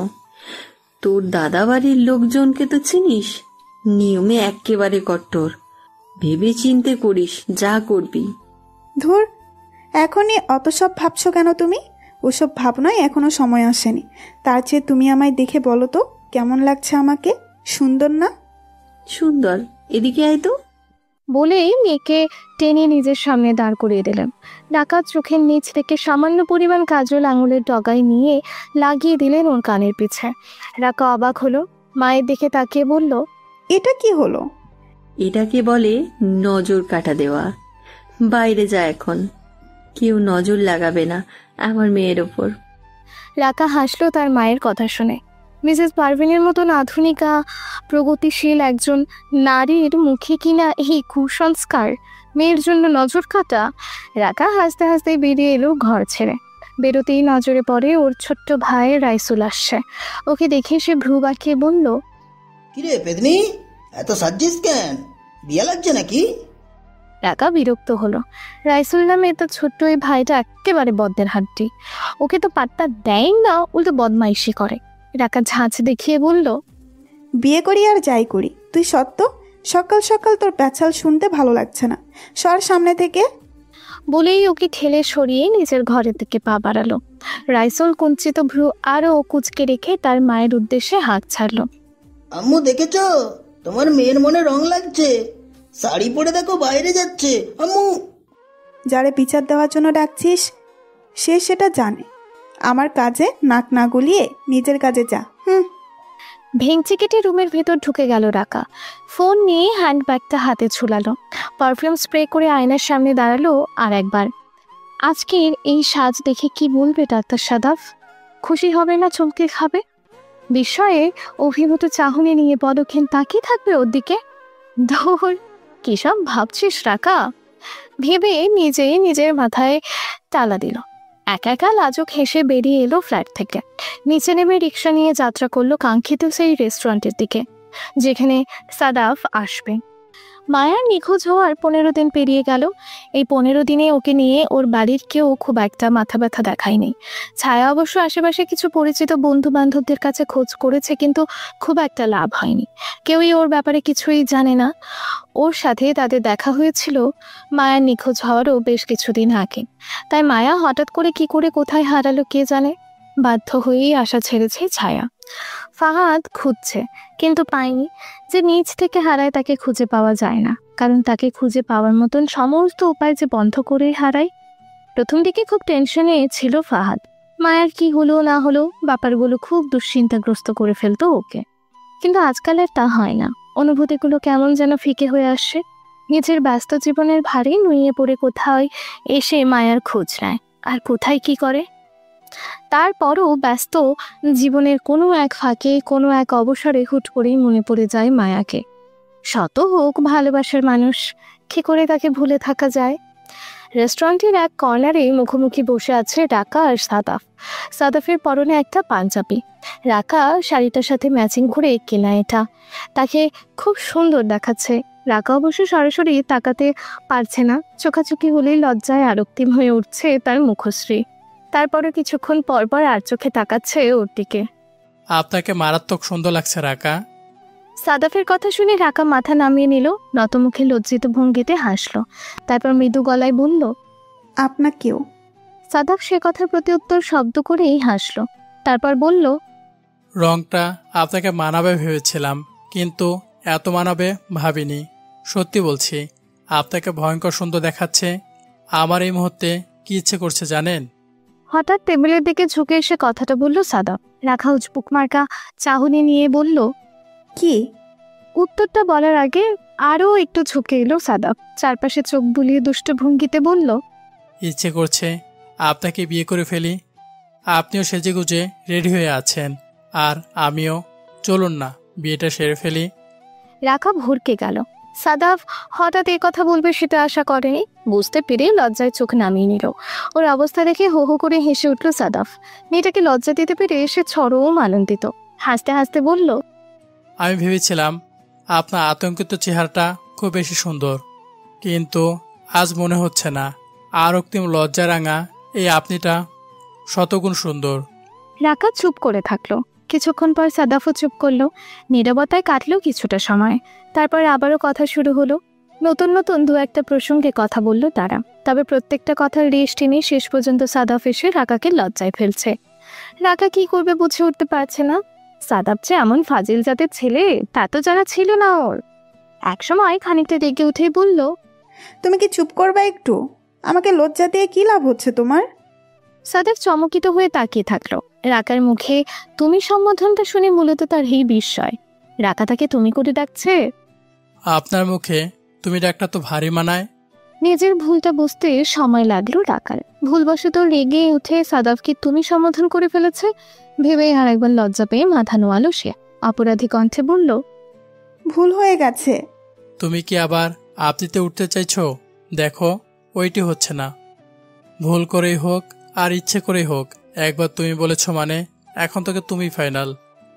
তোর দাদা বাড়ির লোকজনকে তো চিনিস, নিয়মে একেবারে কট্টর। ভেবে চিন্তে করিস যা করবি। ধুর, এখনই অত সব ভাবছো কেন তুমি? ওসব ভাবনায় এখনো সময় আসেনি। তার চেয়ে তুমি আমায় দেখে বলো তো কেমন লাগছে আমাকে। সুন্দর না? সুন্দর, এদিকে আয় তো। বলেই মেয়েকে টেনে নিজের সামনে দাঁড় করিয়ে দিলেন। ডাকাত চোখের নিচ থেকে সামান্য পরিমাণ কাজল আঙুলের ডগায় নিয়ে লাগিয়ে দিলেন ওর কানের পিছে। রাকা অবাক হলো, মায়ের দিকে তাকিয়ে বলল, এটা কি হলো? এটাকে বলে নজর কাটা দেওয়া। বাইরে যা এখন, কেউ নজর লাগাবে না আমার মেয়ের ওপর। রাকা হাসলো তার মায়ের কথা শুনে। মিসেস পারভিনের মতন আধুনিকা প্রগতিশীল একজন নারীর মুখে কিনা এই কুসংস্কার, মেয়ের জন্য নজর কাটা। রাকা হাসতে হাসতে বেরিয়ে এলো ঘর ছেড়ে। বেরোতেই নজরে পড়ে ওর ছোট্ট ভাই রাইসুল আসছে। ওকে দেখে সে ভ্রু বাঁকিয়ে বলল, কিরে পেদনি, এত সাজ্জিস কেন? বিয়া লাগছে নাকি? রাকা বিরক্ত হলো। রাইসুল নামে তো ছোট্ট ওই ভাইটা একেবারে বদ্দের হাড্ডি। ওকে তো পাত্তা দেয় না, উল্টো বদমাইশি করে। রাকা ঝাঁঝ দেখিয়ে বলল, বিয়ে করি আর যাই করি, তুই সত্য সকাল সকাল তোর প্যাচাল শুনতে ভালো লাগছে না, সর সামনে থেকে। বলেই ওকে ঠেলে সরিয়ে নিজের ঘরের দিকে পা বাড়ালো। রাইসুল কুঞ্চিত ভ্রু আরও কুচকে রেখে তার মায়ের উদ্দেশ্যে হাঁক ছাড়ল। আম্মু দেখেছ, তোমার মেয়ের মনে রং লাগছে, শাড়ি পরে দেখো বাইরে যাচ্ছে। আম্মু। যারে বিচার দেওয়ার জন্য ডাকছিস সে সেটা জানে। আমার কাজে নাক না গলিয়ে নিজের কাজে যা। ভেঙচি কেটে রুমের ভেতর ঢুকে গেল রাকা। ফোন নিয়ে হ্যান্ডব্যাগটা হাতে ঝুলালো, পারফিউম স্প্রে করে আয়নার সামনে দাঁড়ালো আর একবার। আজকের এই সাজ দেখে কি বলবে ডাক্তার সাদাফ? খুশি হবে না চমকে খাবে? বিস্ময়ে অভিভূত চাহনি নিয়ে পদক্ষেপ তাকিয়ে থাকবে ওর দিকে। ধর, কি সব ভাবছিস রাকা? ভেবে নিজের মাথায় তালা দিল। একা একা লাজুক হেসে বেরিয়ে এলো ফ্ল্যাট থেকে। নিচে নেমে রিক্সা নিয়ে যাত্রা করলো কাঙ্ক্ষিত সেই রেস্টুরেন্টের দিকে, যেখানে সাদাফ আসবে। মায়ার নিখোঁজ হওয়ার 15 দিন পেরিয়ে গেল। এই 15 দিনে ওকে নিয়ে ওর বাড়ির কেউ খুব একটা মাথা ব্যথা দেখায়নি। ছায়া অবশ্য আশেপাশে কিছু পরিচিত বন্ধু বান্ধবদের কাছে খোঁজ করেছে, কিন্তু খুব একটা লাভ হয়নি। কেউই ওর ব্যাপারে কিছুই জানে না। ওর সাথে তাদের দেখা হয়েছিল মায়ার নিখোঁজ হওয়ারও বেশ কিছুদিন আগে। তাই মায়া হঠাৎ করে কি করে কোথায় হারালো কে জানে। বাধ্য হয়েই আশা ছেড়েছে ছায়া। ফাহাদ খুঁজছে, কিন্তু পায়নি। যে নিজ থেকে হারায় তাকে খুঁজে পাওয়া যায় না, কারণ তাকে খুঁজে পাওয়ার মতন সমস্ত উপায় যে বন্ধ করেই হারায়। প্রথম দিকে খুব টেনশনে ছিল ফাহাদ। মায়ার কি হলো না হলো ব্যাপারগুলো খুব দুশ্চিন্তাগ্রস্ত করে ফেলতো ওকে। কিন্তু আজকাল আর তা হয় না। অনুভূতিগুলো কেমন যেন ফিকে হয়ে আসছে। নিজের ব্যস্ত জীবনের ভারে নুয়ে পড়ে কোথায় এসে মায়ার খোঁজ নেয়, আর কোথায় কি করে। তারপরও ব্যস্ত জীবনের কোনো এক ফাঁকে কোনো এক অবসরে হুট করেই মনে পড়ে যায় মায়াকে। শত হোক ভালোবাসার মানুষ, কি করে তাকে ভুলে থাকা যায়। রেস্টুরেন্টের এক কর্নারে মুখোমুখি বসে আছে রাকা আর সাদাফ। সাদাফের পরনে একটা পাঞ্জাবি, রাকা শাড়িটার সাথে ম্যাচিং করে কেনা এটা। তাকে খুব সুন্দর দেখাচ্ছে। রাকা অবশ্য সরাসরি তাকাতে পারছে না, চোখাচোখি হলেই লজ্জায় আরক্তিম হয়ে উঠছে তার মুখশ্রী। তারপরে কিছুক্ষণ পরপর আর চোখে তাকাচ্ছে ওর দিকে। আপনাকে মারাত্মক সুন্দর লাগছে রাকা। সাদাফের কথা শুনে রাকা মাথা নামিয়ে নিল, নতমুখে লজ্জিত ভঙ্গিতে হাসলো। তারপর মৃদু গলায় বলল, আপনাকেও। সাদাফ সে কথার প্রতি উত্তর শব্দ করেই হাসলো। তারপর বলল, রংটা আপনাকে মানাবে ভেবেছিলাম, কিন্তু এত মানাবে ভাবিনি। সত্যি বলছি, আপনাকে ভয়ঙ্কর সুন্দর দেখাচ্ছে। আমার এই মুহূর্তে কি ইচ্ছে করছে জানেন? হঠাৎ টেবিলের দিকে ঝুঁকে এসে কথাটা বলল সাদাফ। রাখা উজপুক মার্কা চাহনি নিয়ে বলল, কি? উত্তরটা বলার আগে আরও একটু ঝুঁকে এলো সাদাফ। চারপাশে চোখ বুলিয়ে দুষ্ট ভঙ্গিতে বলল, ইচ্ছে করছে আপনাকে বিয়ে করে ফেলি। আপনিও সেজেগুজে রেডি হয়ে আছেন, আর আমিও। চলুন না বিয়েটা সেরে ফেলি। রাখা ভরকে গেল। সাদাফ হঠাৎ এই কথা বলবে সেটা আশা করেনি। বুঝতে পেরে লজ্জায় চোখ নামিয়ে নিল। ওর অবস্থা দেখে হো হো করে হেসে উঠল সাদাফ। মেয়েটাকে লজ্জা দিতে পেরে সে চরম আনন্দিত। হাসতে হাসতে বলল, আমি ভেবেছিলাম আপনার আতঙ্কিত চেহারাটা খুব বেশি সুন্দর, কিন্তু আজ মনে হচ্ছে না। আর অক্তিম লজ্জা রাঙা এই আপনিটা শতগুণ সুন্দর। রাকা চুপ করে থাকলো। কিছুক্ষণ পর সাদাফও চুপ করলো। নীরবতায় কাটলো কিছুটা সময়। তারপর আবারও কথা শুরু হলো। নতুন নতুন দু একটা প্রসঙ্গে কথা বলল তারা। তবে প্রত্যেকটা কথার রেশ টেনে শেষ পর্যন্ত সাদাফ এসে রাকাকে লজ্জায় ফেলছে। রাকা কি করবে বুঝে উঠতে পারছে না। সাদাফ যে এমন ফাজিল জাতের ছেলে তা তো জানা ছিল না ওর। একসময় খানিকটা রেগে উঠেই বলল, তুমি কি চুপ করবা একটু? আমাকে লজ্জা দিয়ে কি লাভ হচ্ছে তোমার? সাদাফ চমকিত হয়ে তাকিয়ে থাকলো। রাকার মুখে তুমি সম্বোধনটা শুনে মূলত তার এই বিস্ময়। রাকা তাকে তুমি করে ডাকছে। আপনার মুখে তুমি ডাকটা তো ভারী মানায়। নিজের ভুলটা বুঝতে সময় লাগলো রাকার। ভুলবশত রেগে উঠে সাদাফকে তুমি সম্বোধন করে ফেলেছে ভেবেই আর একবার লজ্জা পেয়ে মাথা নোয়ালো সে। অপরাধী কণ্ঠে বলল, ভুল হয়ে গেছে। তুমি কি আবার আপনিতে উঠতে চাইছো? দেখো, ওইটি হচ্ছে না। ভুল করেই হোক আর ইচ্ছে করেই হোক, একবার তুমি বলেছ মানে এখন তোকে তুমি ফাইনাল।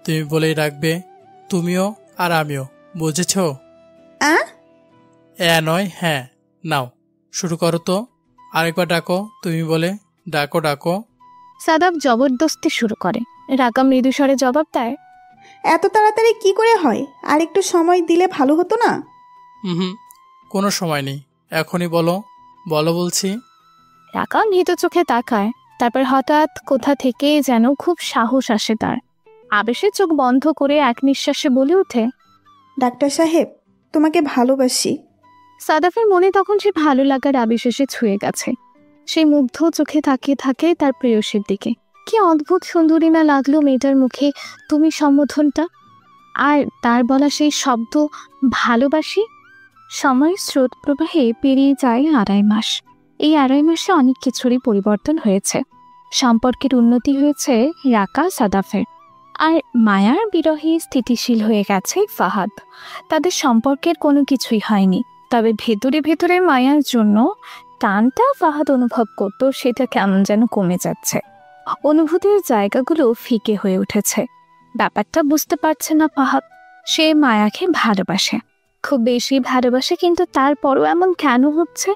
তুমি বলেই রাখবে, তুমিও আর আমিও, বুঝেছো? নয় হ্যাঁ। নাও শুরু করো তো। আরেকবার ডাকো তুমি বলে। ডাকো ডাকো। সাদাফ জবরদস্তি শুরু করে। রাকা মৃদু স্বরে জবাব দেয়, এত তাড়াতাড়ি কি করে হয়? আর একটু সময় দিলে ভালো হতো না? হুম, কোনো সময় নেই, এখনই বলো। বলো বলছি। রাকা ভীত চোখে তাকায়। তারপর হঠাৎ কোথা থেকে যেন খুব সাহস আসে তার। আবেশে চোখ বন্ধ করে এক নিঃশ্বাসে বলে ওঠে, ডাক্তার সাহেব, তোমাকে ভালোবাসি। সাদাফের মনে তখন সে ভালো লাগার আবেশ এসে ছুঁয়ে গেছে। সেই মুগ্ধ চোখে তাকিয়ে থাকে তার প্রেয়সীর দিকে। কি অদ্ভুত সুন্দরী না লাগলো মেয়েটার মুখে তুমি সম্বোধনটা, আর তার বলা সেই শব্দ ভালোবাসি। সময়ের স্রোত প্রবাহে পেরিয়ে যায় 2.5 মাস। এই 2.5 মাসে অনেক কিছুরই পরিবর্তন হয়েছে। সম্পর্কের উন্নতি হয়েছে রাকা সাদাফের, আর মায়ার বিরহে স্থিতিশীল হয়ে গেছে ফাহাদ। তাদের সম্পর্কের কোনো কিছুই হয়নি, তবে ভেতরে ভেতরে মায়ার জন্য টানটা ফাহাদ অনুভব করত, সেটা কেমন যেন কমে যাচ্ছে। অনুভূতির জায়গাগুলো ফিকে হয়ে উঠেছে। ব্যাপারটা বুঝতে পারছে না ফাহাদ। সে মায়াকে ভালোবাসে, খুব বেশি ভালোবাসে, কিন্তু তারপরও এমন কেন হচ্ছে?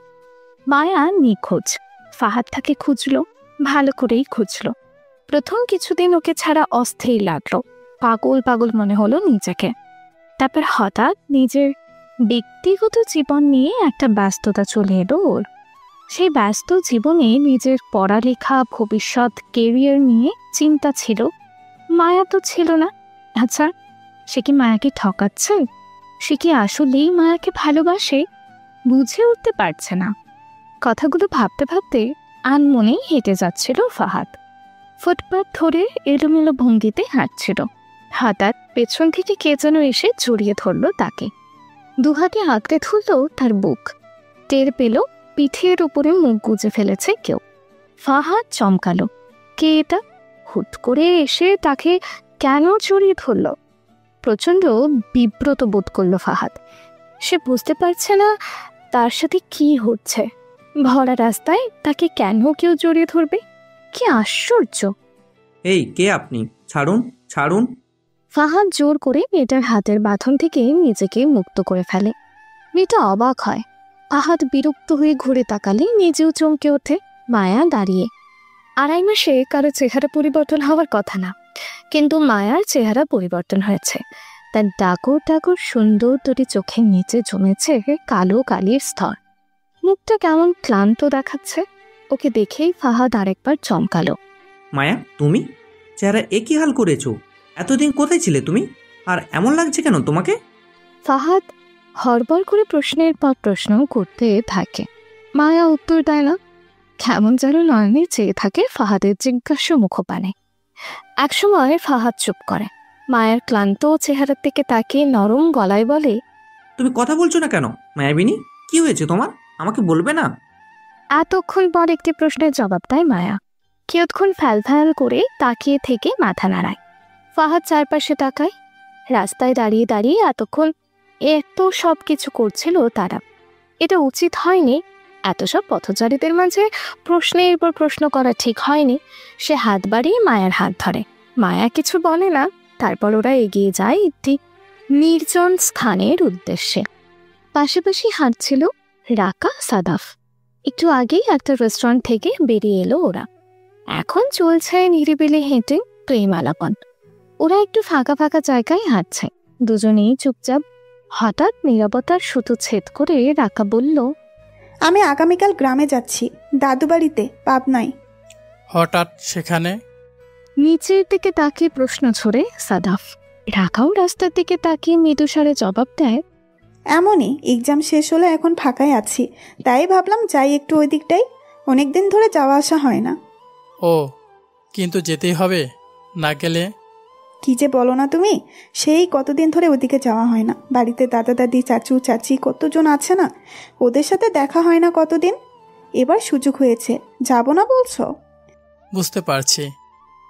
মায়া নিখোঁজ। ফাহাদ তাকে খুঁজলো, ভালো করেই খুঁজলো। প্রথম কিছুদিন ওকে ছাড়া অস্থির লাগলো, পাগল পাগল মনে হলো নিজেকে। তারপর হঠাৎ নিজের ব্যক্তিগত জীবন নিয়ে একটা ব্যস্ততা চলে এলো ওর। সেই ব্যস্ত জীবনে নিজের পড়ালেখা, ভবিষ্যৎ, কেরিয়ার নিয়ে চিন্তা ছিল। মায়া তো ছিল না। আচ্ছা, সে কি মায়াকে ঠকাচ্ছে? সে কি আসলেই মায়াকে ভালোবাসে? বুঝে উঠতে পারছে না। কথাগুলো ভাবতে ভাবতে আনমনেই হেঁটে যাচ্ছিল ফাহাদ। ফুটপাত ধরে এলোমেলো ভঙ্গিতে হাঁটছিল। হঠাৎ পেছন থেকে কে যেন এসে জড়িয়ে ধরল তাকে। দুহাতে আঁকড়ে ধরল তার বুক। টের পেল পিঠের উপরে মুখ গুজে ফেলেছে কেউ। ফাহাদ চমকালো। কে এটা? হুট করে এসে তাকে কেন জড়িয়ে ধরল? প্রচণ্ড বিব্রত বোধ করল ফাহাদ। সে বুঝতে পারছে না তার সাথে কি হচ্ছে। ভরা রাস্তায় তাকে কেন কেউ জড়িয়ে ধরবে? কি আশ্চর্য! এই, কে আপনি? ছাড়ুন, ছাড়ুন। ফাহাদ জোর করে মেয়েটার হাতের বাঁধন থেকে নিজেকে মুক্ত করে ফেলে। মেয়েটা অবাক হয়। ফাহাদ বিরক্ত হয়ে ঘুরে তাকালে নিজেও চমকে ওঠে। মায়া দাঁড়িয়ে। 2.5 মাসে কারো চেহারা পরিবর্তন হওয়ার কথা না, কিন্তু মায়ার চেহারা পরিবর্তন হয়েছে। তার ডাগর ডাগর সুন্দর দুটি চোখের নিচে জমেছে কালো কালির স্তর। মুখটা কেমন ক্লান্ত দেখাচ্ছে। ওকে দেখেই ফাহাদ আরেকবার চমকালো। মায়া, তুমি? চেহারা একই হাল করেছো। এতদিন কোথায় ছিলে তুমি? আর এমন লাগছে কেন তোমাকে? ফাহাদ হড়বড় করে প্রশ্নের পর প্রশ্ন করতে থাকে। মায়া উত্তর দেয় না। কেমন যেন নয়নে চেয়ে থাকে ফাহাদের জিজ্ঞাসা মুখপানে। একসময় ফাহাদ চুপ করে। মায়ের ক্লান্ত চেহারার দিকে তাকিয়ে নরম গলায় বলে, তুমি কথা বলছো না কেন মায়াবিনী? কি হয়েছে তোমার? আমাকে বলবে না? এতক্ষণ পর একটি প্রশ্নের জবাব দেয় মায়া। কিয়ৎক্ষণ ফ্যাল ফ্যাল করে তাকিয়ে থেকে মাথা নাড়ায়। ফাহাদ চারপাশে তাকায়। রাস্তায় দাঁড়িয়ে দাঁড়িয়ে এতক্ষণ এত সব কিছু করছিল তারা। এটা উচিত হয়নি। এত সব পথচারীদের মাঝে প্রশ্নের পর প্রশ্ন করা ঠিক হয়নি। সে হাত বাড়িয়ে মায়ার হাত ধরে। মায়া কিছু বলে না। তারপর ওরা এগিয়ে যায় একটি নির্জন স্থানের উদ্দেশ্যে। পাশাপাশি হাঁটছিল রাকা সাদাফ। একটু আগেই একটা রেস্টুরেন্ট থেকে বেরিয়ে এলো ওরা। এখন চলছে নিরিবিলি হেঁটে প্রেম আলাপন। ওরা একটু ফাঁকা ফাঁকা জায়গায় হাঁটছে, দুজনেই চুপচাপ। হঠাৎ নীরবতার সুতো ছেদ করে রাকা বলল, আমি আগামীকাল গ্রামে যাচ্ছি, দাদু বাড়িতে, পাবনায়। হঠাৎ সেখানে? নিচের দিকে তাকিয়ে প্রশ্ন ছড়ে সাদাফ। রাকাও রাস্তার দিকে তাকিয়ে মৃদুস্বরে জবাব দেয়, এমনই, এক্সাম শেষ হলে এখন ফাঁকায় আছি, তাই ভাবলাম যাই একটু ওই দিকটাই। অনেকদিন ধরে যাওয়া আসা হয় না। ও, কিন্তু যেতেই হবে, না গেলে? কি যে বলো না তুমি, সেই কতদিন ধরে ওদিকে যাওয়া হয় না। বাড়িতে দাদা দাদি, চাচু চাচি কতজন আছে না, ওদের সাথে দেখা হয় না কতদিন। এবার সুযোগ হয়েছে, যাব না বলছো? বুঝতে পারছি।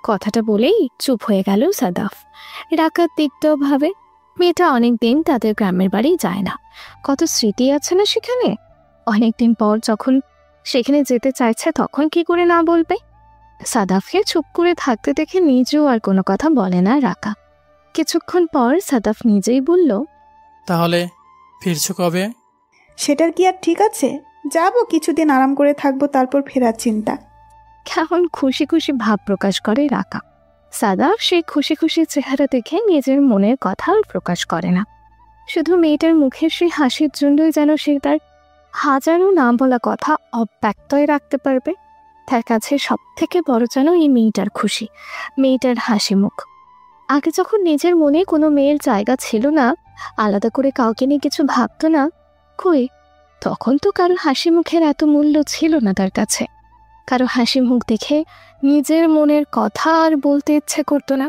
কথাটা বলেই চুপ হয়ে গেল সাদাফ। রাকা তিক্তভাবে। মেয়েটা অনেকদিন তাদের গ্রামের বাড়ি যায় না। কত স্মৃতি আছে না সেখানে। অনেকদিন পর যখন সেখানে যেতে চাইছে তখন কি করে না বলবে? সাদাফকে চুপ করে থাকতে দেখে নিজেও আর কোনো কথা বলে না রাকা। কিছুক্ষণ পর সাদাফ নিজেই বলল, তাহলে ফিরছো কবে? সেটার কি আর ঠিক আছে? যাব, কিছুদিন আরাম করে থাকবো, তারপর ফেরার চিন্তা। কেমন খুশি খুশি ভাব প্রকাশ করে রাকা। সাদাফ সেই খুশি খুশি চেহারা দেখে নিজের মনের কথা প্রকাশ করে না। শুধু মেয়েটার মুখের সেই হাসির জন্যই যেন সে তার হাজারো না বলা কথা অব্যক্তই রাখতে পারবে। তার কাছে সব থেকে বড় যেন এই মেয়েটার খুশি, মেয়েটার হাসি মুখ। আগে যখন নিজের মনে কোনো মেয়ের জায়গা ছিল না, আলাদা করে কাউকে নিয়ে কিছু ভাবতো না, কই তখন তো কারো হাসি মুখের এত মূল্য ছিল না তার কাছে। কারো হাসি মুখ দেখে নিজের মনের কথা আর বলতে ইচ্ছে করতো না।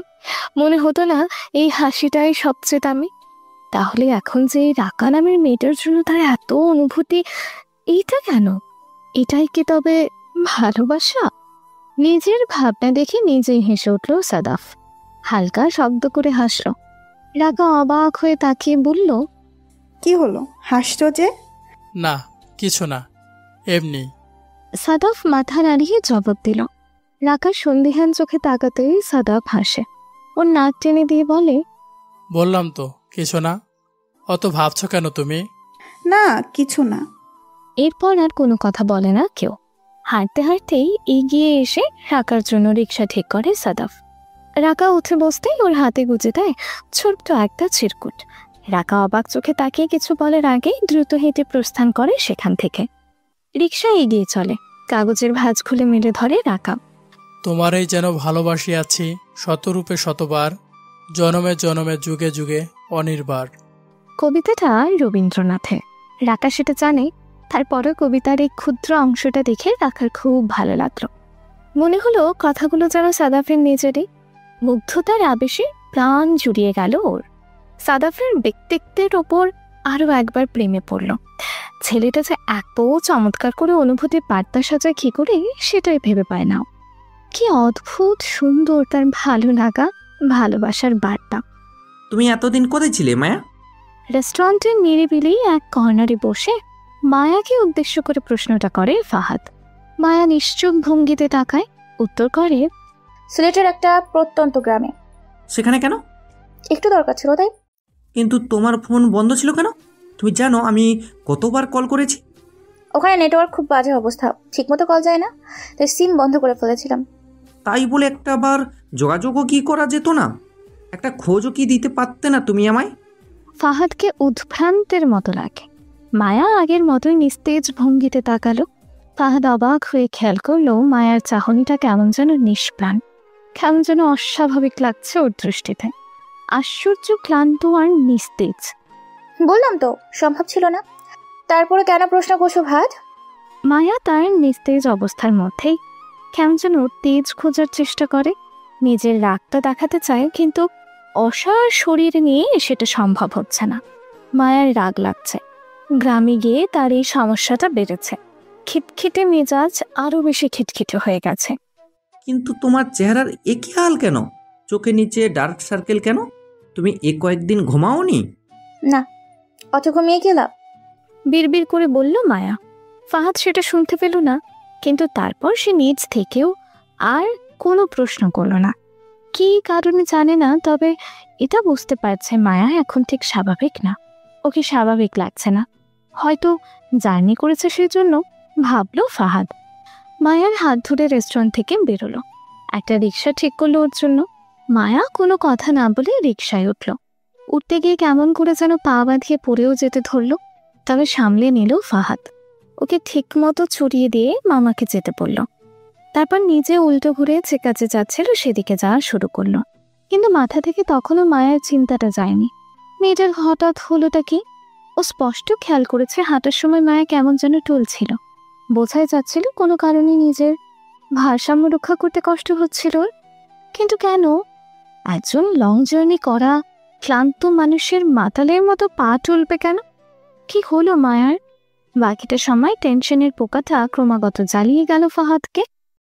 মনে হতো না এই হাসিটাই সবচেয়ে দামি। তাহলে এখন যে এই রাকা নামের মেয়েটার জন্য তার এত অনুভূতি, এইটা কেন? এটাই কি তবে ভালোবাসা? নিজের ভাবনা দেখে নিজেই হেসে উঠল সাদাফ। হালকা শব্দ করে হাসল। রাকা অবাক হয়ে তাকিয়ে বলল, কি হলো, হাসছো যে? না, কিছু না, এমনি। সাদাফ মাথা নাড়িয়ে জবাব দিল। রাকার সন্দিহান চোখে তাকাতেই সাদাফ হাসে। ওর নাক টেনে দিয়ে বলে, বললাম তো কিছু না। অত ভাবছো কেন তুমি? না, কিছু না। এরপর আর কোনো কথা বলে না কেউ। হাঁটতে হাঁটতেই এগিয়ে এসে রাকার জন্য রিক্সা ঠিক করে সাদাফ। রাকা উঠে বসতেই ওর হাতে গুজে দেয় ছোট্ট একটা চিরকুট। রাকা অবাক চোখে তাকিয়ে কিছু বলার আগেই দ্রুত হেঁটে প্রস্থান করে সেখান থেকে। রিক্সা এগিয়ে চলে। কাগজের ভাঁজ খুলে মেলে ধরে রাকা। তোমারই যেন ভালোবাসি আছি শতরূপে শতবার, জনমে জনমে যুগে যুগে অনির্বার। কবিতাটা রবীন্দ্রনাথের। রাকা সেটা জানে। তারপরে কবিতার এই ক্ষুদ্র অংশটা দেখে রাকার খুব ভালো লাগলো। মনে হলো কথাগুলো যেন সাদাফের নিজেরই। মুগ্ধতার আবেশে প্রাণ জুড়িয়ে গেল ওর। সাদাফের ব্যক্তিত্বের ওপর আরও একবার প্রেমে পড়ল। ছেলেটা যে এত চমৎকার করে অনুভূতির বার্তা সাজায় কি করে, সেটাই ভেবে পায় না। কি অদ্ভুত সুন্দর তার ভালো লাগা, ভালোবাসার বার্তা। তুমি এতদিন কোথায় ছিলে মায়া? রেস্টুরেন্টের নিরিবিলি এক কর্নারে বসে মায়াকে উদ্দেশ্য করে প্রশ্নটা করে ফাহাদ। মায়া নিশ্চুপ ভঙ্গিতে তাকায়, উত্তর করে, সিলেটের একটা প্রত্যন্ত গ্রামে। সেখানে কেন? একটু দরকার ছিল তাই। কিন্তু তোমার ফোন বন্ধ ছিল কেন? তুমি জানো আমি কতবার কল করেছি? ওখানে নেটওয়ার্ক খুব বাজে অবস্থা, ঠিকমতো কল যায় না, তাই সিম বন্ধ করে ফেলেছিলাম। তাই বলে একটা বার যোগাযোগও কি করা যেত না? একটা খোঁজও কি দিতে পারতে না তুমি আমায়? ফাহাদকে উদ্ভ্রান্তের মতো লাগে। মায়া আগের মতোই নিস্তেজ ভঙ্গিতে তাকালো। ফাহাদ অবাক হয়ে খেয়াল করলো মায়ার চাহনিটা কেমন যেন নিষ্প্রাণ, কেমন যেন অস্বাভাবিক লাগছে ওর দৃষ্টিতে। আশ্চর্য, ক্লান্ত আর নিস্তেজ। বললাম তো সম্ভব ছিল না। তারপরে কেন প্রশ্ন করছো ভাত? মায়া তার নিস্তেজ অবস্থার মধ্যেই কেমন যেন তেজ খোঁজার চেষ্টা করে। নিজের রাগটা দেখাতে চায়, কিন্তু অসার শরীর নিয়ে সেটা সম্ভব হচ্ছে না। মায়ার রাগ লাগছে। গ্রামে গিয়ে তার এই সমস্যাটা বেড়েছে। খিটখিটে মেজাজ আরো বেশি খিটখিটে হয়ে গেছে। কিন্তু তোমার চেহারার একই হাল কেন? চোখের নিচে ডার্ক সার্কেল কেন? তুমি কয়েকদিন ঘুমাওনি? না, অত ঘুমিয়ে গেলাম, বিড়বিড় করে বলল মায়া। ফাহাদ সেটা শুনতে পেল না, কিন্তু তারপর সে নিজ থেকেও আর কোনো প্রশ্ন করল না। কি কারণে জানে না, তবে এটা বুঝতে পারছে মায়া এখন ঠিক স্বাভাবিক না। ওকে স্বাভাবিক লাগছে না। হয়তো জার্নি করেছে সেজন্য, ভাবলো ফাহাদ। মায়ার হাত ধরে রেস্টুরেন্ট থেকে বেরোলো। একটা রিক্সা ঠিক করলো ওর জন্য। মায়া কোনো কথা না বলে রিক্সায় উঠল। উঠতে গিয়ে কেমন করে যেন পা বাঁধিয়ে পড়েও যেতে ধরলো, তবে সামলে নিল ফাহাদ। ওকে ঠিক মতো ছড়িয়ে দিয়ে মামাকে যেতে বলল। তারপর নিজে উল্টো ঘুরে যে কাজে যাচ্ছিল সেদিকে যাওয়া শুরু করলো। কিন্তু মাথা থেকে তখনও মায়ের চিন্তাটা যায়নি। মেয়েটার হঠাৎ হলোটা কি? ও স্পষ্ট খেয়াল করেছে হাঁটার সময় মায়া কেমন যেন টলছিল। বোঝাই যাচ্ছিল কোনো কারণে নিজের ভারসাম্য রক্ষা করতে কষ্ট হচ্ছিল ওর। কিন্তু কেন? একজন লং জার্নি করা ক্লান্ত মানুষের মাতালের মতো পা টলবে কেন? কি হলো মায়ার? বাকিটা সময় টেনশনের পোকাটা ক্রমাগত জ্বালিয়ে গেল ফাহাদকে।